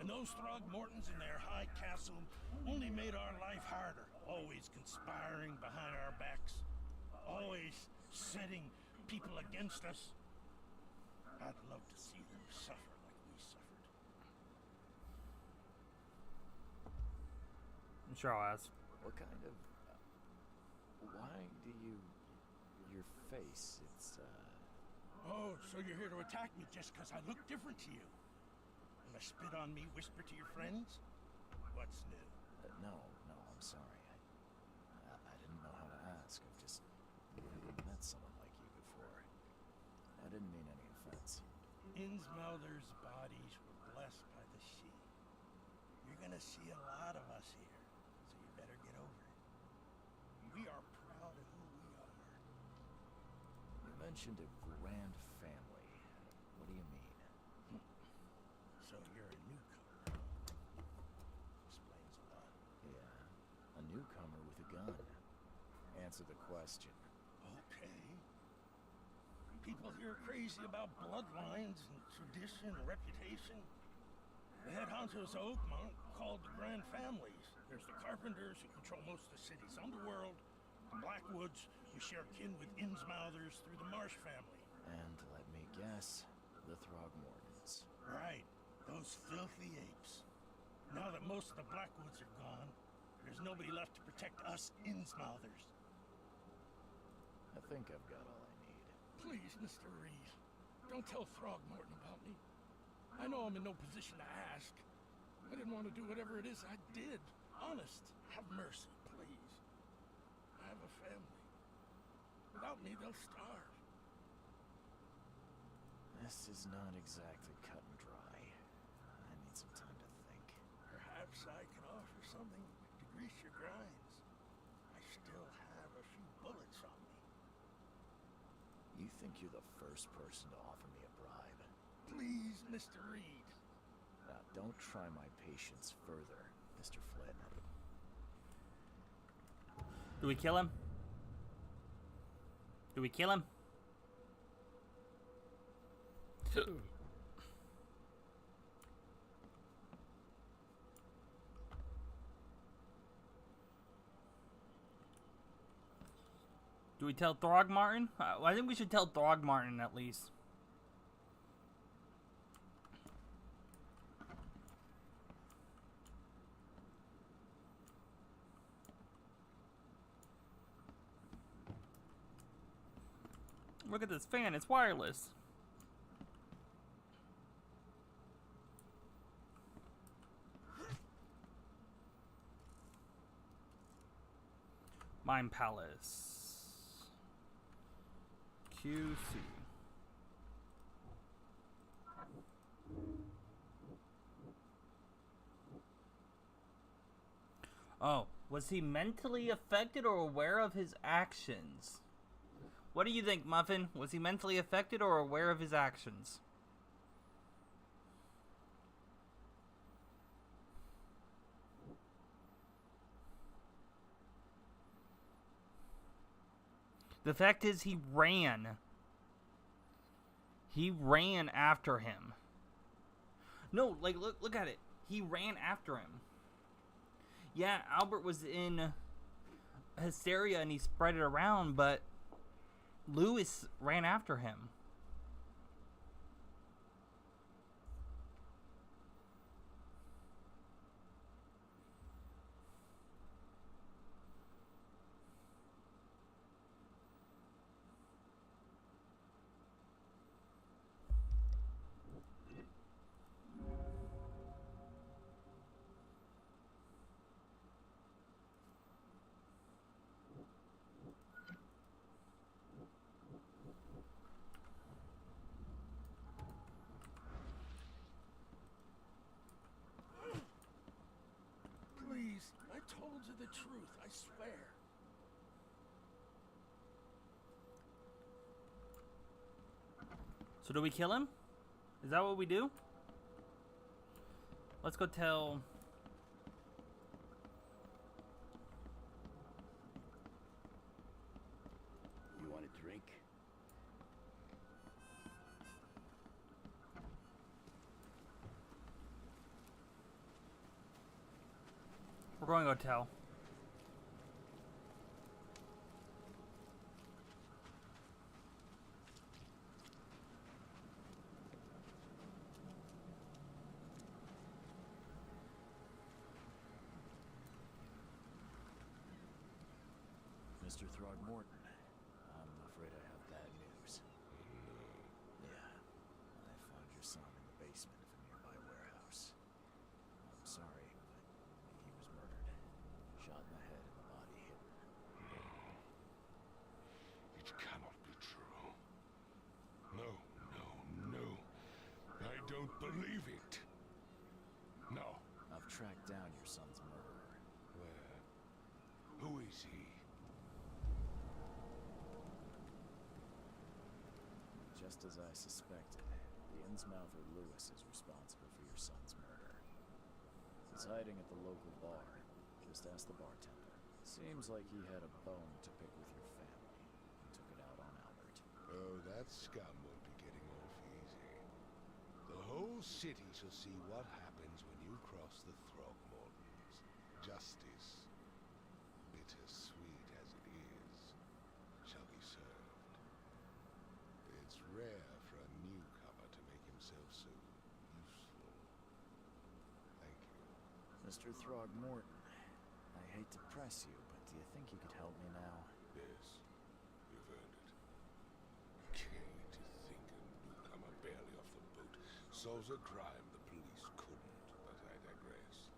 And those Throgmortons in their high castle only made our life harder. Always conspiring behind our backs. Always setting people against us. I'd love to see them suffer like we suffered. I'm sure I'll ask. What kind of... why do you... your face, it's, Oh, so you're here to attack me just because I look different to you? Wanna spit on me, whisper to your friends? What's new? No, I'm sorry. I didn't know how to ask. I've just never met someone like you before. I didn't mean any offense. Innsmouthers' bodies were blessed by the sea. You're gonna see a lot of us here, so you better get over it. We are proud of who we are. You mentioned a grand family. What do you mean? So you're a newcomer. Explains a lot. Yeah, a newcomer with a gun. Answer the question. Okay. People here are crazy about bloodlines and tradition and reputation. The head honchos of Oakmont called the Grand Families. There's the Carpenters, who control most of the city's underworld. The Blackwoods, who share kin with Innsmouthers through the Marsh family. And let me guess, the Throgmortons. Right. Those filthy apes. Now that most of the Blackwoods are gone, there's nobody left to protect us Innsmouthers. I think I've got all I need. Please, Mr. Reed, don't tell Throgmorton about me. I know I'm in no position to ask. I didn't want to do whatever it is I did. Honest, have mercy, please. I have a family. Without me, they'll starve. This is not exactly cut and dry. I need some time to think. Perhaps I can offer something to grease your grinds. I still have a few bullets on me. You think you're the first person to offer me a bribe? Please, Mr. Reed. Now, don't try my patience further, Mr. Flynn. Do we kill him? Do we kill him? Do we tell Throgmorton? I think we should tell Throgmorton at least. Look at this fan, it's wireless. Mine Palace. QC. Oh, was he mentally affected or aware of his actions? What do you think, Muffin? Was he mentally affected or aware of his actions? The fact is, he ran. He ran after him. No, like, look at it. He ran after him. Yeah, Albert was in hysteria and he spread it around, but Lewis ran after him. Please, I told you the truth, I swear. So do we kill him? Is that what we do? Let's go tell... You want a drink? We're going to go tell. Mr. Throgmorton, I'm afraid I have bad news. Yeah, I found your son in the basement of a nearby warehouse. I'm sorry, but he was murdered. Shot in the head and the body hidden. It cannot be true. No, no, no. I don't believe it. No. I've tracked down your son's murderer. Where? Who is he? Just as I suspected, the Innsmouther Lewis is responsible for your son's murder. He's hiding at the local bar. Just ask the bartender. Seems like he had a bone to pick with your family and took it out on Albert. Oh, that scum won't be getting off easy. The whole city shall see what happens when you cross the Throgmortons. Justice, bittersweet as it is, shall be served. It's rare for a newcomer to make himself so useful. Thank you. Mr. Throgmorton, I hate to press you, but do you think you could help me now? Yes, you've earned it. Okay, to think a newcomer barely off the boat solves a crime the police couldn't, but I digress.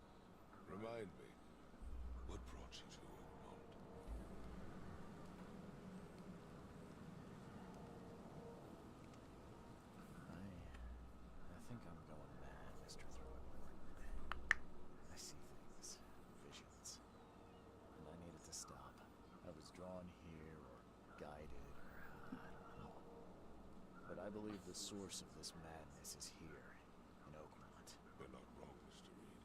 Remind me, what brought you to Oakmont? I think I'm going mad, Mr. Throgmorton. I see things, visions, and I needed to stop. I was drawn here, or guided, or I don't know. But I believe the source of this madness is here, in Oakmont. You're not wrong, Mr. Reed.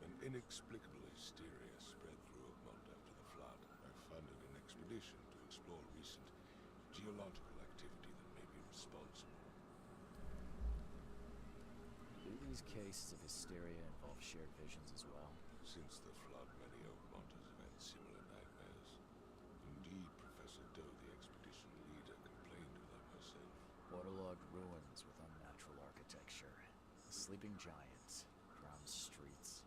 An inexplicable hysteria spread through Oakmont after the flood. I funded an expedition to explore recent geological activity that may be responsible. Do these cases of hysteria involve shared visions as well? Since the flood, many Oakmonters have had similar nightmares. Indeed, Professor Waterlogged ruins with unnatural architecture, sleeping giants, drowned streets,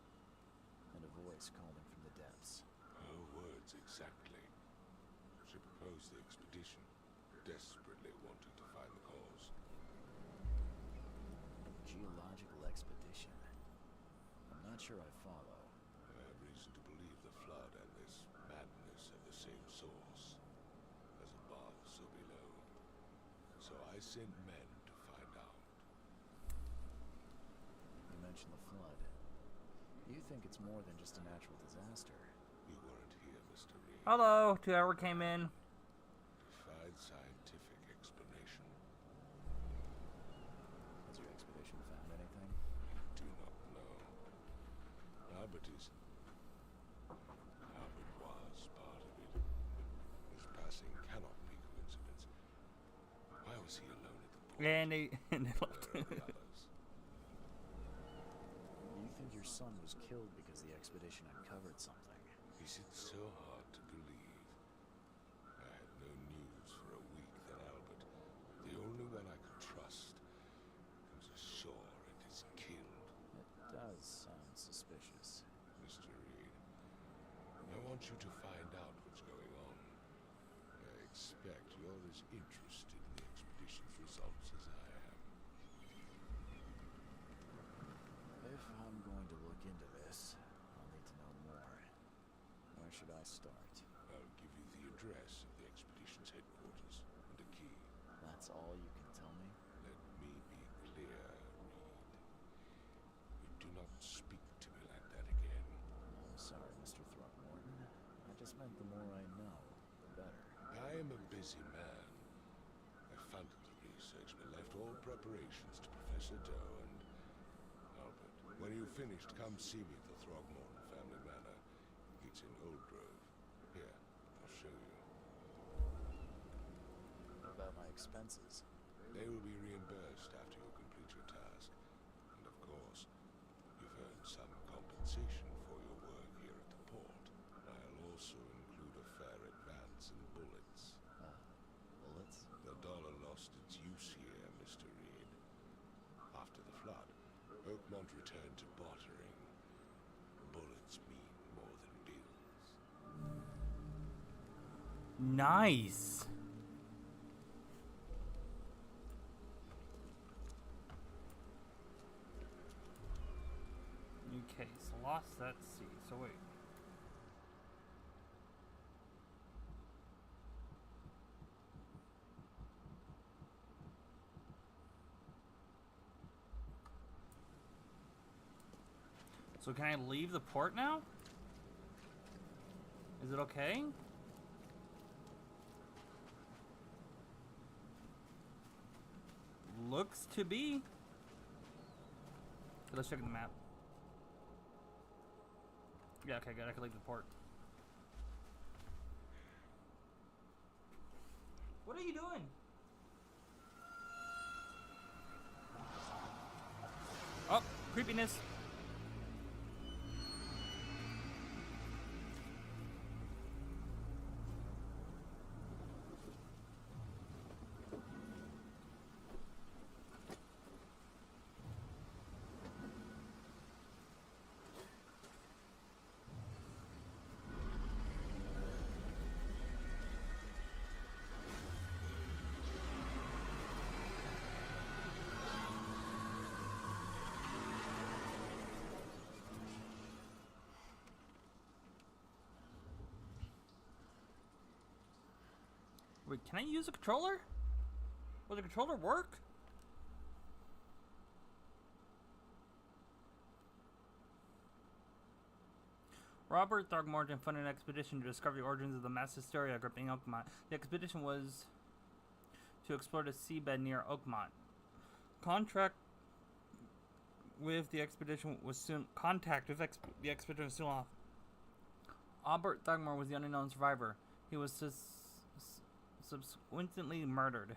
and a voice calling from the depths. Her words exactly. She proposed the expedition, desperately wanting to find the cause. Geological expedition. I'm not sure I follow. I have reason to believe the flood and this madness have the same source. As above, so below. So I sent men to find out. You mentioned the flood. You think it's more than just a natural disaster? You weren't here, Mr. Reed. Hello, to whoever came in. Defied scientific explanation. Has your expedition found anything? Do not know. Albert was part of it. His passing cannot be coincidence. Why was he alone at the port? And they left. Where are the others? You think your son was killed because the expedition uncovered something? Is it so hard to believe? I had no news for a week then Albert, the only one I could trust, comes ashore and is killed. It does sound suspicious. Mr. Reed, I want you to find out what's going on. I expect you're as interested in the expedition's results as I am. If I'm going to look into this, I'll need to know more. Where should I start? I'll give you the address of the expedition's headquarters and a key. That's all you can tell me? Let me be clear, Reed. You do not speak to me like that again. I'm sorry, Mr. Throckmorton. I just meant the more I know, the better. I am a busy man. I funded the research but left all preparations to Professor Doe and Albert. When you've finished, come see me at the Throgmorton family manor. It's in Old Grove. Here, I'll show you. What about my expenses? They will be reimbursed after you complete your task. And of course, you've earned some compensation for your work here at the port. I'll also include a fair advance in bullets. Bullets? The dollar lost its use here, Mr. Reed. After the flood, Oakmont returned to bartering. Bullets mean more than bills. Nice. Okay, so lost that C. So wait. So can I leave the port now? Is it okay? Looks to be. Okay, let's check the map. Yeah, okay, good. I can leave the port. What are you doing? Oh, creepiness. Wait, can I use a controller? Will the controller work? Robert Throgmorton funded an expedition to discover the origins of the mass hysteria gripping Oakmont. The expedition was to explore the seabed near Oakmont. Contact with the expedition was soon off. Albert Throgmorton was the unknown survivor. He was subsequently murdered.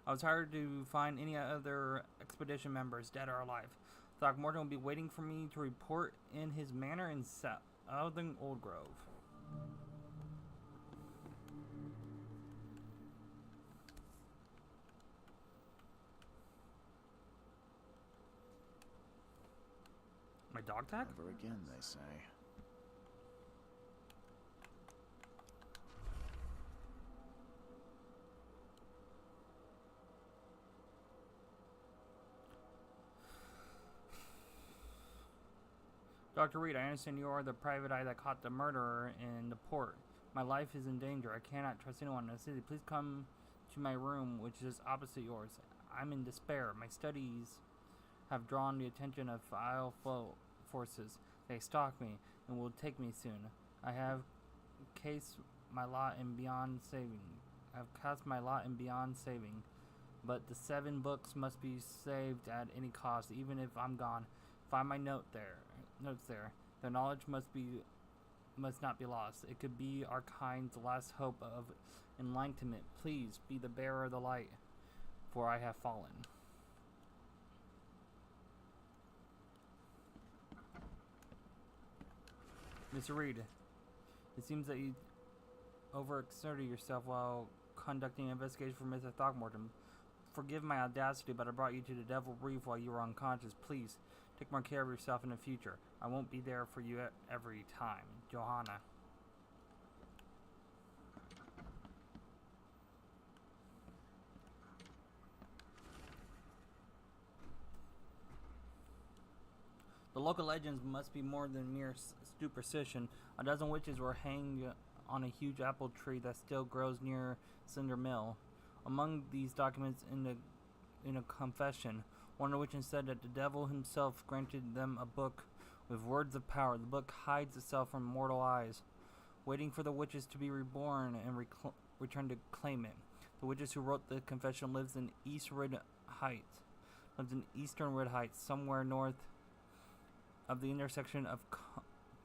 I was hired to find any other expedition members, dead or alive. Throckmorton will be waiting for me to report in his manor in Southern Old Grove. dog tag? Never again, they say. Dr. Reed, I understand you are the private eye that caught the murderer in the port. My life is in danger. I cannot trust anyone in the city. Please come to my room, which is opposite yours. I'm in despair. My studies have drawn the attention of vile forces. They stalk me and will take me soon. I have cast my lot in beyond saving. But the 7 books must be saved at any cost, even if I'm gone. Find my notes there. Their knowledge must not be lost. It could be our kind's last hope of enlightenment. Please be the bearer of the light, for I have fallen. Mr. Reed, it seems that you overexerted yourself while conducting an investigation for Mr. Throckmorton. Forgive my audacity, but I brought you to the Devil Reef while you were unconscious. Please, take more care of yourself in the future. I won't be there for you every time. Johanna. The local legends must be more than mere superstition. A dozen witches were hanged on a huge apple tree that still grows near Cinder Mill. Among these documents in a confession, one of the witches said that the devil himself granted them a book with words of power. The book hides itself from mortal eyes, waiting for the witches to be reborn and return to claim it. The witches who wrote the confession lives in Eastern Red Heights, somewhere north of the intersection of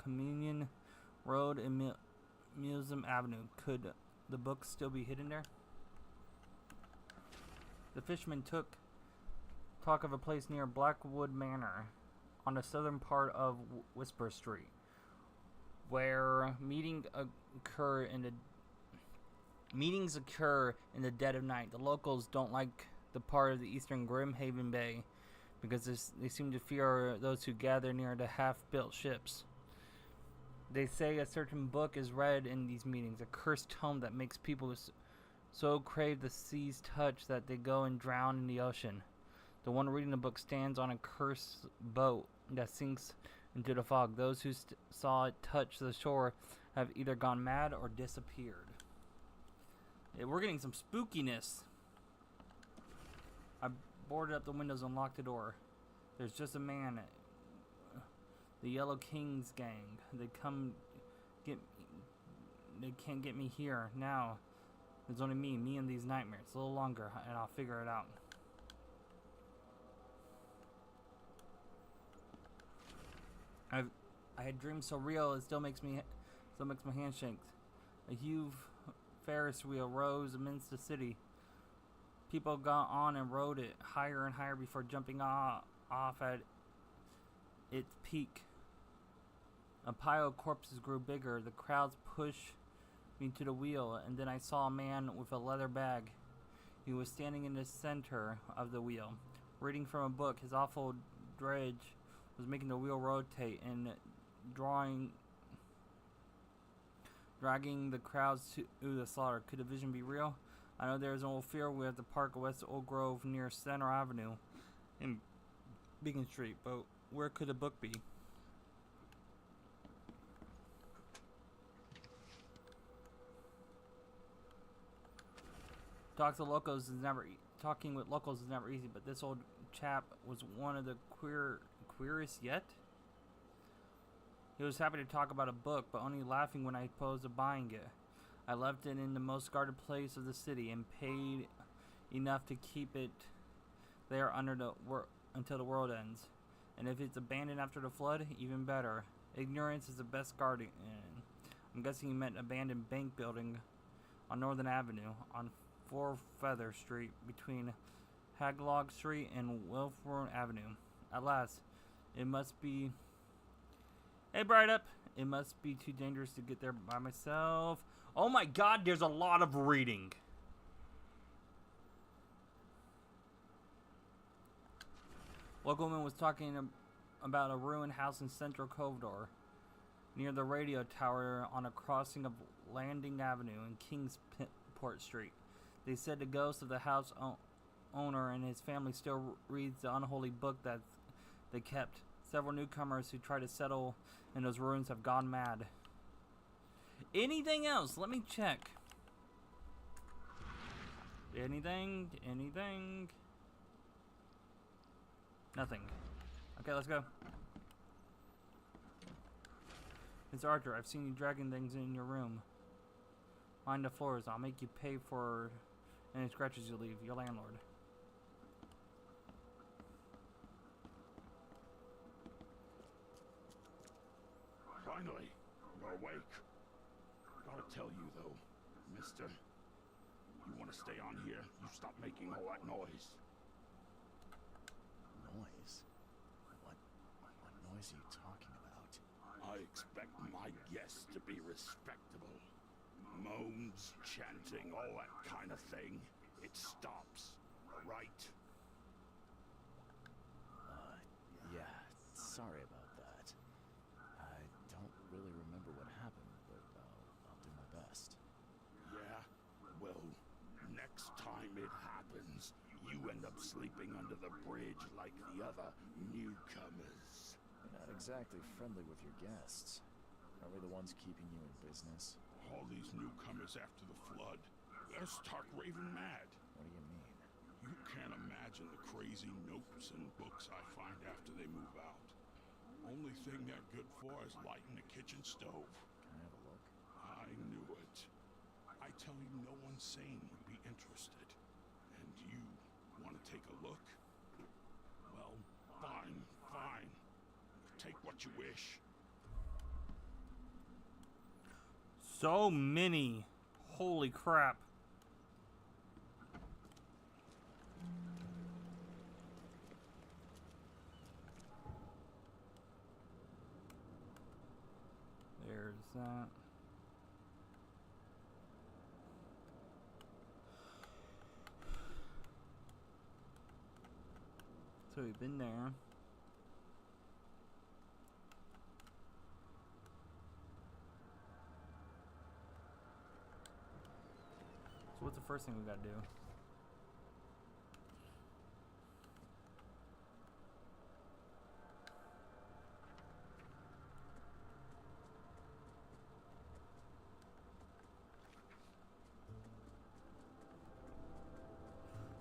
Communion Road and Museum Avenue. Could the book still be hidden there? The fisherman talk of a place near Blackwood Manor on the southern part of Whisper Street, where meetings occur in the dead of night. The locals don't like the part of the eastern Grimhaven Bay because they seem to fear those who gather near the half-built ships. They say a certain book is read in these meetings, a cursed tome that makes people so crave the sea's touch that they go and drown in the ocean. The one reading the book stands on a cursed boat that sinks into the fog. Those who saw it touch the shore have either gone mad or disappeared. Yeah, we're getting some spookiness. I boarded up the windows and locked the door. There's just a man. The Yellow King's gang. They can't get me here now. There's only me and these nightmares. A little longer, and I'll figure it out. I had dreams so real it still makes my hand shake. A huge Ferris wheel rose amidst the city. People got on and rode it higher and higher before jumping off at its peak. A pile of corpses grew bigger. The crowds pushed me to the wheel, and then I saw a man with a leather bag. He was standing in the center of the wheel, reading from a book. His awful dredge was making the wheel rotate and dragging the crowds to the slaughter. Could the vision be real? I know there is an old fear we at the park west Old Grove near Center Avenue in Beacon Street, but where could the book be? Talking with locals is never easy, but this old chap was one of the queerest yet. He was happy to talk about a book, but only laughing when I proposed of buying it. I left it in the most guarded place of the city and paid enough to keep it there until the world ends. And if it's abandoned after the flood, even better. Ignorance is the best guardian. I'm guessing he meant abandoned bank building on Northern Avenue on Four Feather Street between Haglog Street and Wilford Avenue. At last, it must be... Hey, Bright Up! It must be too dangerous to get there by myself. Oh my god, there's a lot of reading. Local woman was talking about a ruined house in Central Corridor, near the radio tower on a crossing of Landing Avenue and Kingsport Street. They said the ghost of the house owner and his family still reads the unholy book that they kept. Several newcomers who try to settle in those ruins have gone mad. Anything else? Let me check. Anything? Anything? Nothing. Okay, let's go. It's Arthur. I've seen you dragging things in your room. Mind the floors. I'll make you pay for any scratches you leave. Your landlord. Finally, you're awake. Gotta tell you though, mister, you want to stay on here, you stop making all that noise. Noise? What noise are you talking about? I expect my guests to be respectable. Moans, chanting, all that kind of thing. It stops, right? Yeah, sorry about that. I don't really remember what happened, but I'll do my best. Yeah? Well, next time it happens, you end up sleeping under the bridge like the other newcomers. You're not exactly friendly with your guests. Are we the ones keeping you in business? All these newcomers after the flood, they're stark raving mad. What do you mean? You can't imagine the crazy notes and books I find after they move out. Only thing they're good for is lighting the kitchen stove. Can I have a look? I knew it. I tell you, no one sane would be interested. And you want to take a look? Well, fine, fine. Take what you wish. So many. Holy crap. There's that. So we've been there. So what's the first thing we gotta do?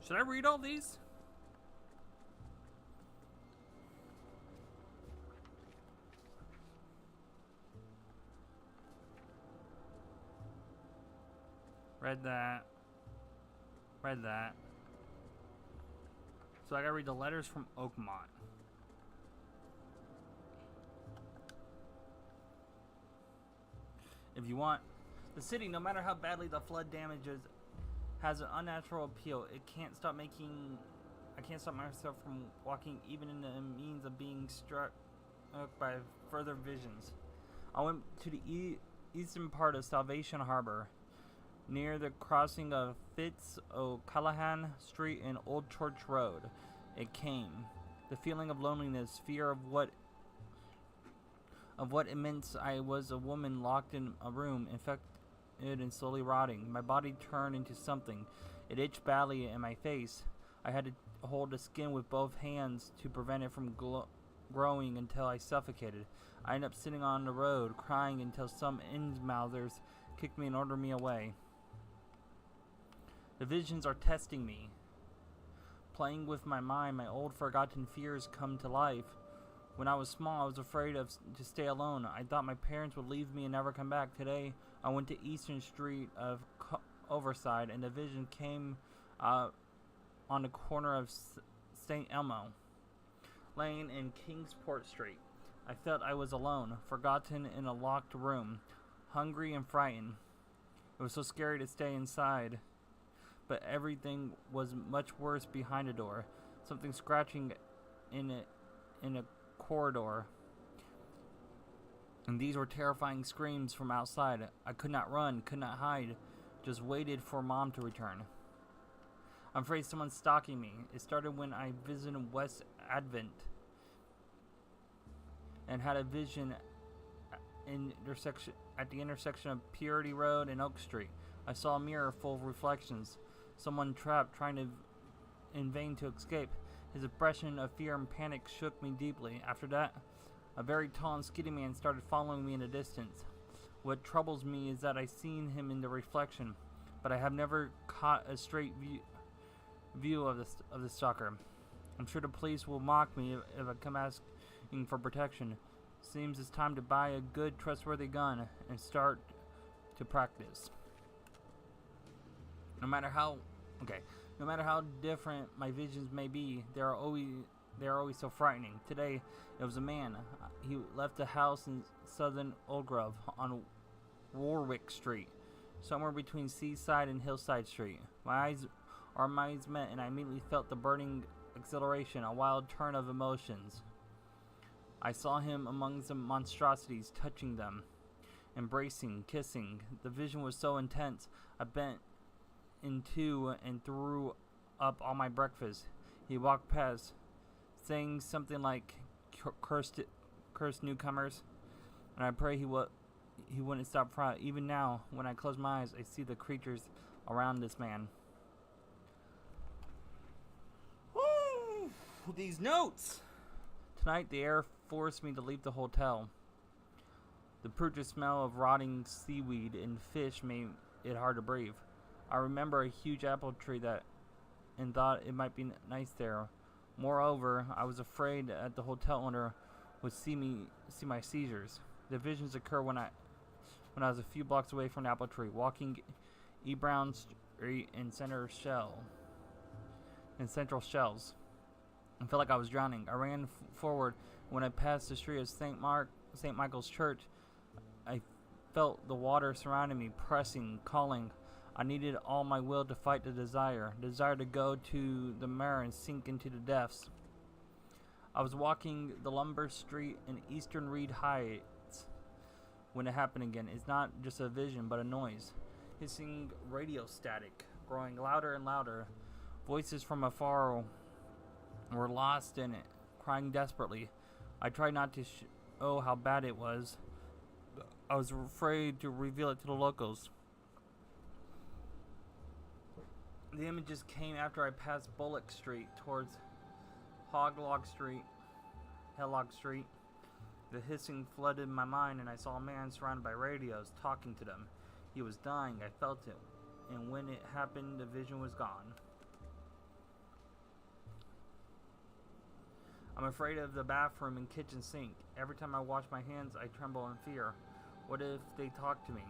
Should I read all these? Read that. Read that. So I gotta read the letters from Oakmont. If you want, the city, no matter how badly the flood damages, has an unnatural appeal. I can't stop myself from walking, even in the means of being struck by further visions. I went to the eastern part of Salvation Harbor, near the crossing of Fitz O'Callahan Street and Old Church Road. It came. The feeling of loneliness, fear of what it meant I was a woman locked in a room, infected and slowly rotting. My body turned into something. It itched badly in my face. I had to hold the skin with both hands to prevent it from growing until I suffocated. I ended up sitting on the road, crying until some Innsmouthers kicked me and ordered me away. The visions are testing me. Playing with my mind, my old forgotten fears come to life. When I was small, I was afraid to stay alone. I thought my parents would leave me and never come back. Today, I went to Eastern Street of Overside, and the vision came on the corner of St. Elmo Lane and Kingsport Street. I felt I was alone, forgotten in a locked room, hungry and frightened. It was so scary to stay inside. But everything was much worse behind a door. Something scratching in a corridor. And these were terrifying screams from outside. I could not run, could not hide, just waited for Mom to return. I'm afraid someone's stalking me. It started when I visited West Advent. and had a vision at the intersection of Purity Road and Oak Street. I saw a mirror full of reflections. Someone trapped, trying to in vain to escape. His expression of fear and panic shook me deeply. After that, a very tall and skinny man started following me in the distance. What troubles me is that I seen him in the reflection, but I have never caught a straight view of the stalker. I'm sure the police will mock me if I come asking for protection. Seems it's time to buy a good, trustworthy gun and start to practice. No matter how different my visions may be, they are always so frightening. Today, it was a man. He left a house in southern Old Grove on Warwick Street, somewhere between Seaside and Hillside Street. Our minds met, and I immediately felt the burning exhilaration, a wild turn of emotions. I saw him among the monstrosities, touching them, embracing, kissing. The vision was so intense, I bent in two and threw up all my breakfast. He walked past, saying something like, cursed newcomers, and I pray he wouldn't stop front. Even now, when I close my eyes, I see the creatures around this man. Woo! These notes! Tonight, the air forced me to leave the hotel. The putrid smell of rotting seaweed and fish made it hard to breathe. I remember a huge apple tree and thought it might be nice there. Moreover, I was afraid that the hotel owner would see my seizures. The visions occurred when I was a few blocks away from the apple tree, walking E. Brown Street in Central Shells. I felt like I was drowning. I ran forward. When I passed the street of St. Michael's Church, I felt the water surrounding me, pressing, calling. I needed all my will to fight the desire to go to the mirror and sink into the depths. I was walking the Lumber Street in Eastern Reed Heights when it happened again. It's not just a vision, but a noise. Hissing radio static, growing louder and louder. Voices from afar were lost in it, crying desperately. I tried not to show how bad it was. I was afraid to reveal it to the locals. The images came after I passed Bullock Street towards Hoglock Street. The hissing flooded my mind, and I saw a man surrounded by radios talking to them. He was dying. I felt it. And when it happened, the vision was gone. I'm afraid of the bathroom and kitchen sink. Every time I wash my hands, I tremble in fear. What if they talk to me?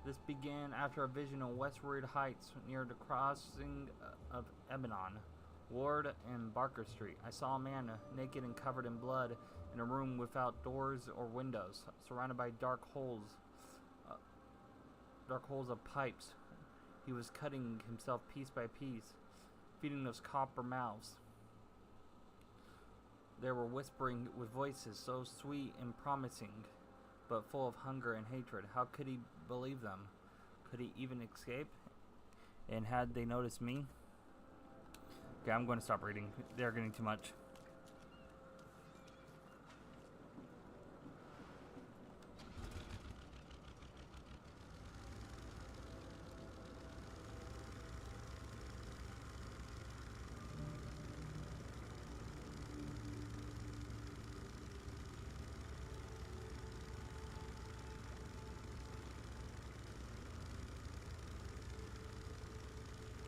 This began after a vision of Westward Heights near the crossing of Ebenon, Ward, and Barker Street. I saw a man naked and covered in blood in a room without doors or windows, surrounded by dark holes of pipes. He was cutting himself piece by piece, feeding those copper mouths. They were whispering with voices so sweet and promising, but full of hunger and hatred. How could he believe them? Could he even escape? And had they noticed me? Okay, I'm going to stop reading. They're getting too much.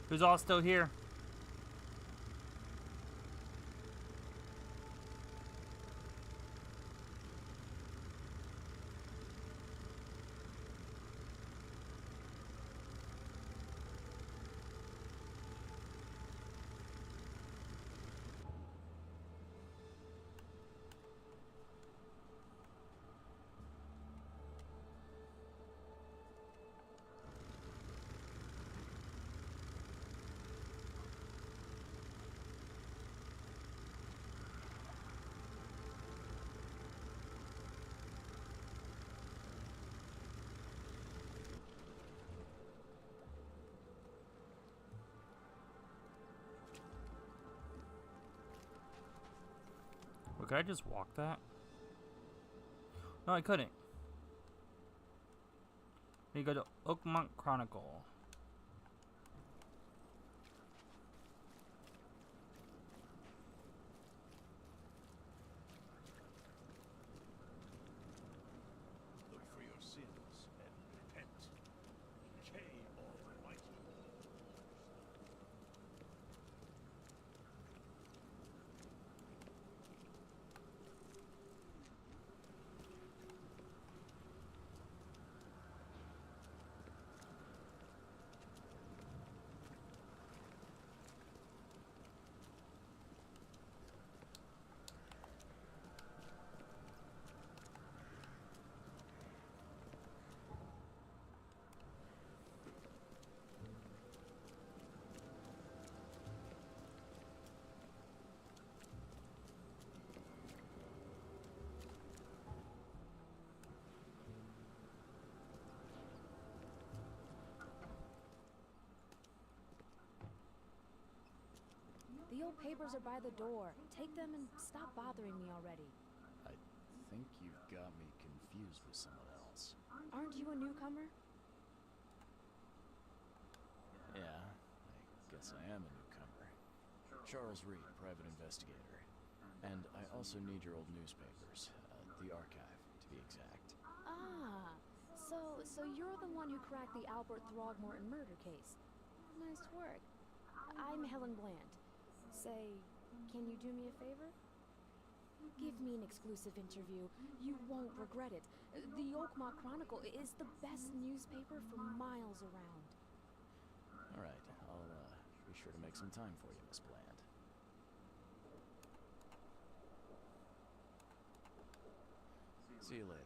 Who's all still here? Could I just walk that? No, I couldn't. You go to Oakmont Chronicle. Look for your sins and repent. K Almighty. The old papers are by the door. Take them and stop bothering me already. I think you've got me confused with someone else. Aren't you a newcomer? Yeah, I guess I am a newcomer. Charles Reed, private investigator. And I also need your old newspapers. The archive, to be exact. Ah, so you're the one who cracked the Albert Throgmorton murder case. Nice work. I'm Helen Bland. Say, can you do me a favor? Give me an exclusive interview. You won't regret it. The Oakmont Chronicle is the best newspaper for miles around. All right, I'll be sure to make some time for you, Miss Bland. See you later.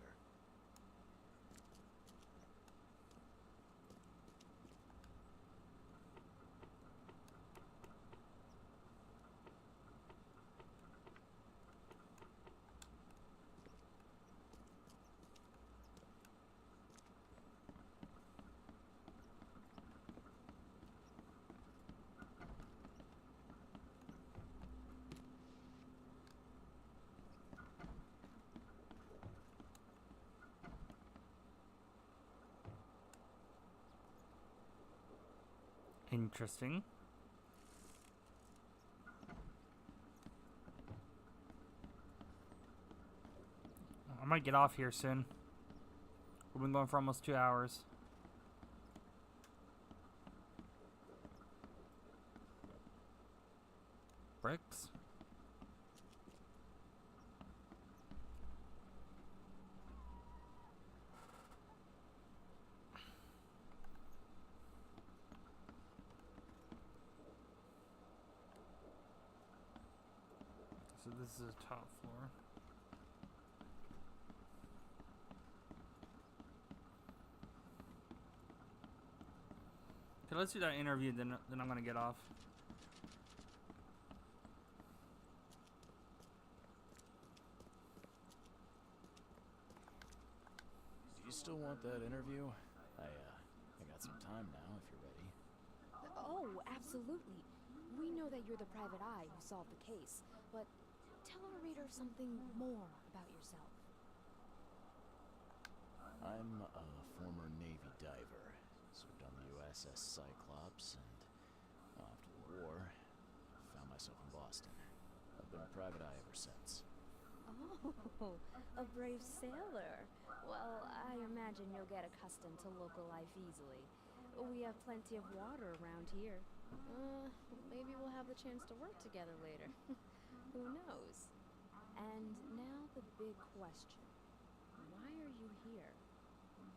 Interesting. I might get off here soon. We've been going for almost 2 hours. Bricks? So this is the top floor. Okay, let's do that interview, then I'm gonna get off. Do you still want that interview? I got some time now, if you're ready. Oh, absolutely. We know that you're the private eye who solved the case, but tell our reader something more about yourself. I'm a former Navy diver. Served on the USS Cyclops, and after the war, found myself in Boston. I've been a private eye ever since. Oh, a brave sailor. Well, I imagine you'll get accustomed to local life easily. We have plenty of water around here. Maybe we'll have the chance to work together later. Who knows? And now the big question. Why are you here?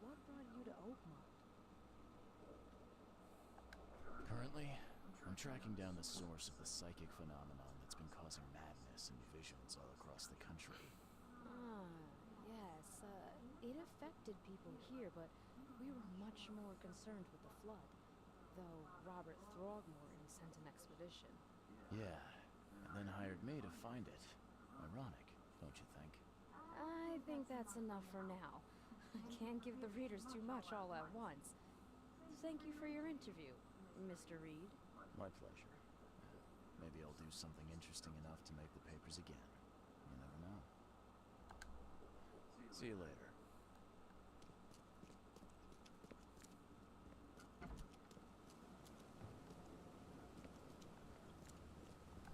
What brought you to Oakmont? Currently, I'm tracking down the source of the psychic phenomenon that's been causing madness and visions all across the country. Ah, yes. It affected people here, but we were much more concerned with the flood. Though Robert Throgmorton sent an expedition. Yeah, and then hired me to find it. Ironic, don't you think? I think that's enough for now. I can't give the readers too much all at once. Thank you for your interview, Mr. Reed. My pleasure. Maybe I'll do something interesting enough to make the papers again. You never know. See you later.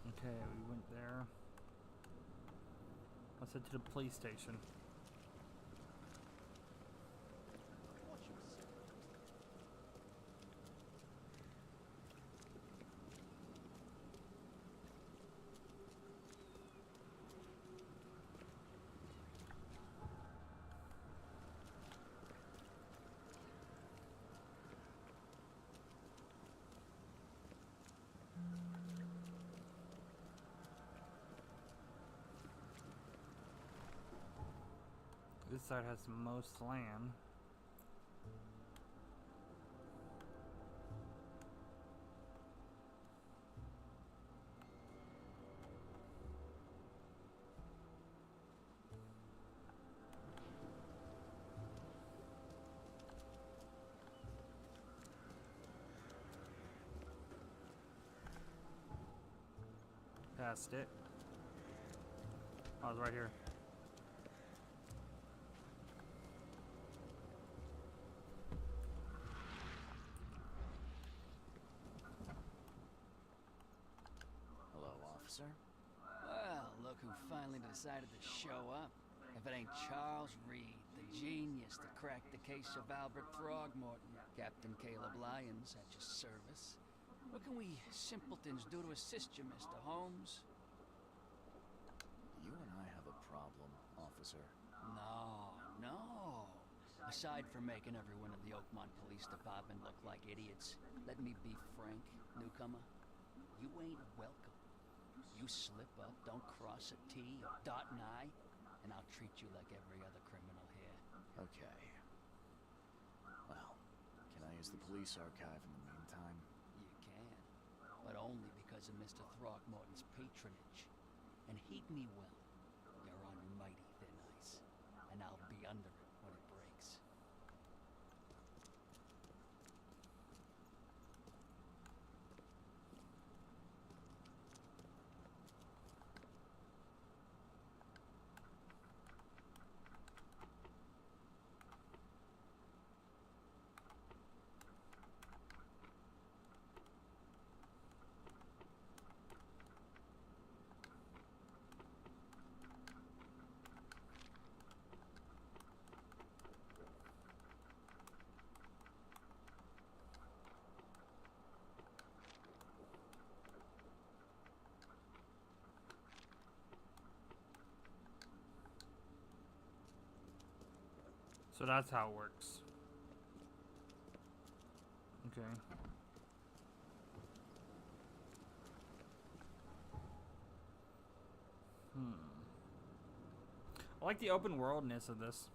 Okay, we went there. Let's head to the police station. This side has the most land. Past it. Oh, it's right here. Officer? Well, look who finally decided to show up. If it ain't Charles Reed, the genius that cracked the case of Albert Throgmorton. Captain Caleb Lyons at your service. What can we simpletons do to assist you, Mr. Holmes? You and I have a problem, officer. No. Aside from making everyone in the Oakmont Police Department look like idiots, let me be frank, newcomer. You ain't welcome. You slip up, don't cross a T or dot an I, and I'll treat you like every other criminal here. Okay. Well, can I use the police archive in the meantime? You can, but only because of Mr. Throgmorton's patronage. And heed me well, you're on mighty thin ice, and I'll be under it when it breaks. So that's how it works. Okay. I like the open worldness of this.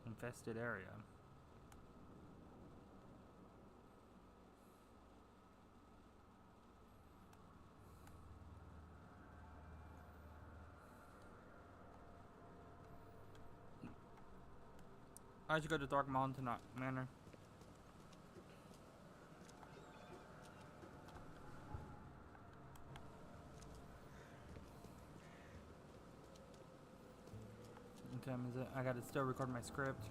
Infested area. I should go to Dark Mountain Manor. What time is it? I gotta still record my script.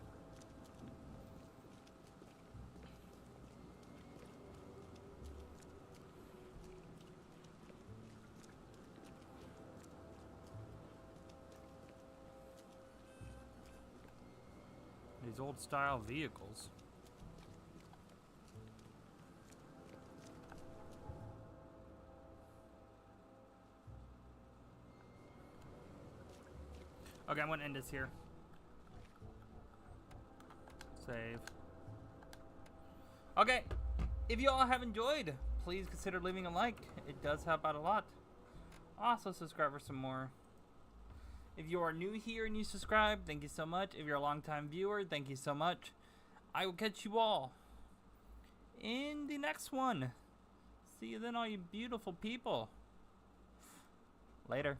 These old style vehicles. Okay, I'm gonna end this here. Save. Okay, if you all have enjoyed, please consider leaving a like. It does help out a lot. Also, subscribe for some more. If you are new here and you subscribe, thank you so much. If you're a long-time viewer, thank you so much. I will catch you all in the next one. See you then, all you beautiful people. Later.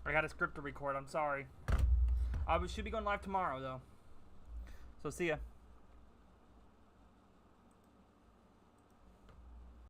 I got a script to record, I'm sorry. I should be going live tomorrow, though. So see ya.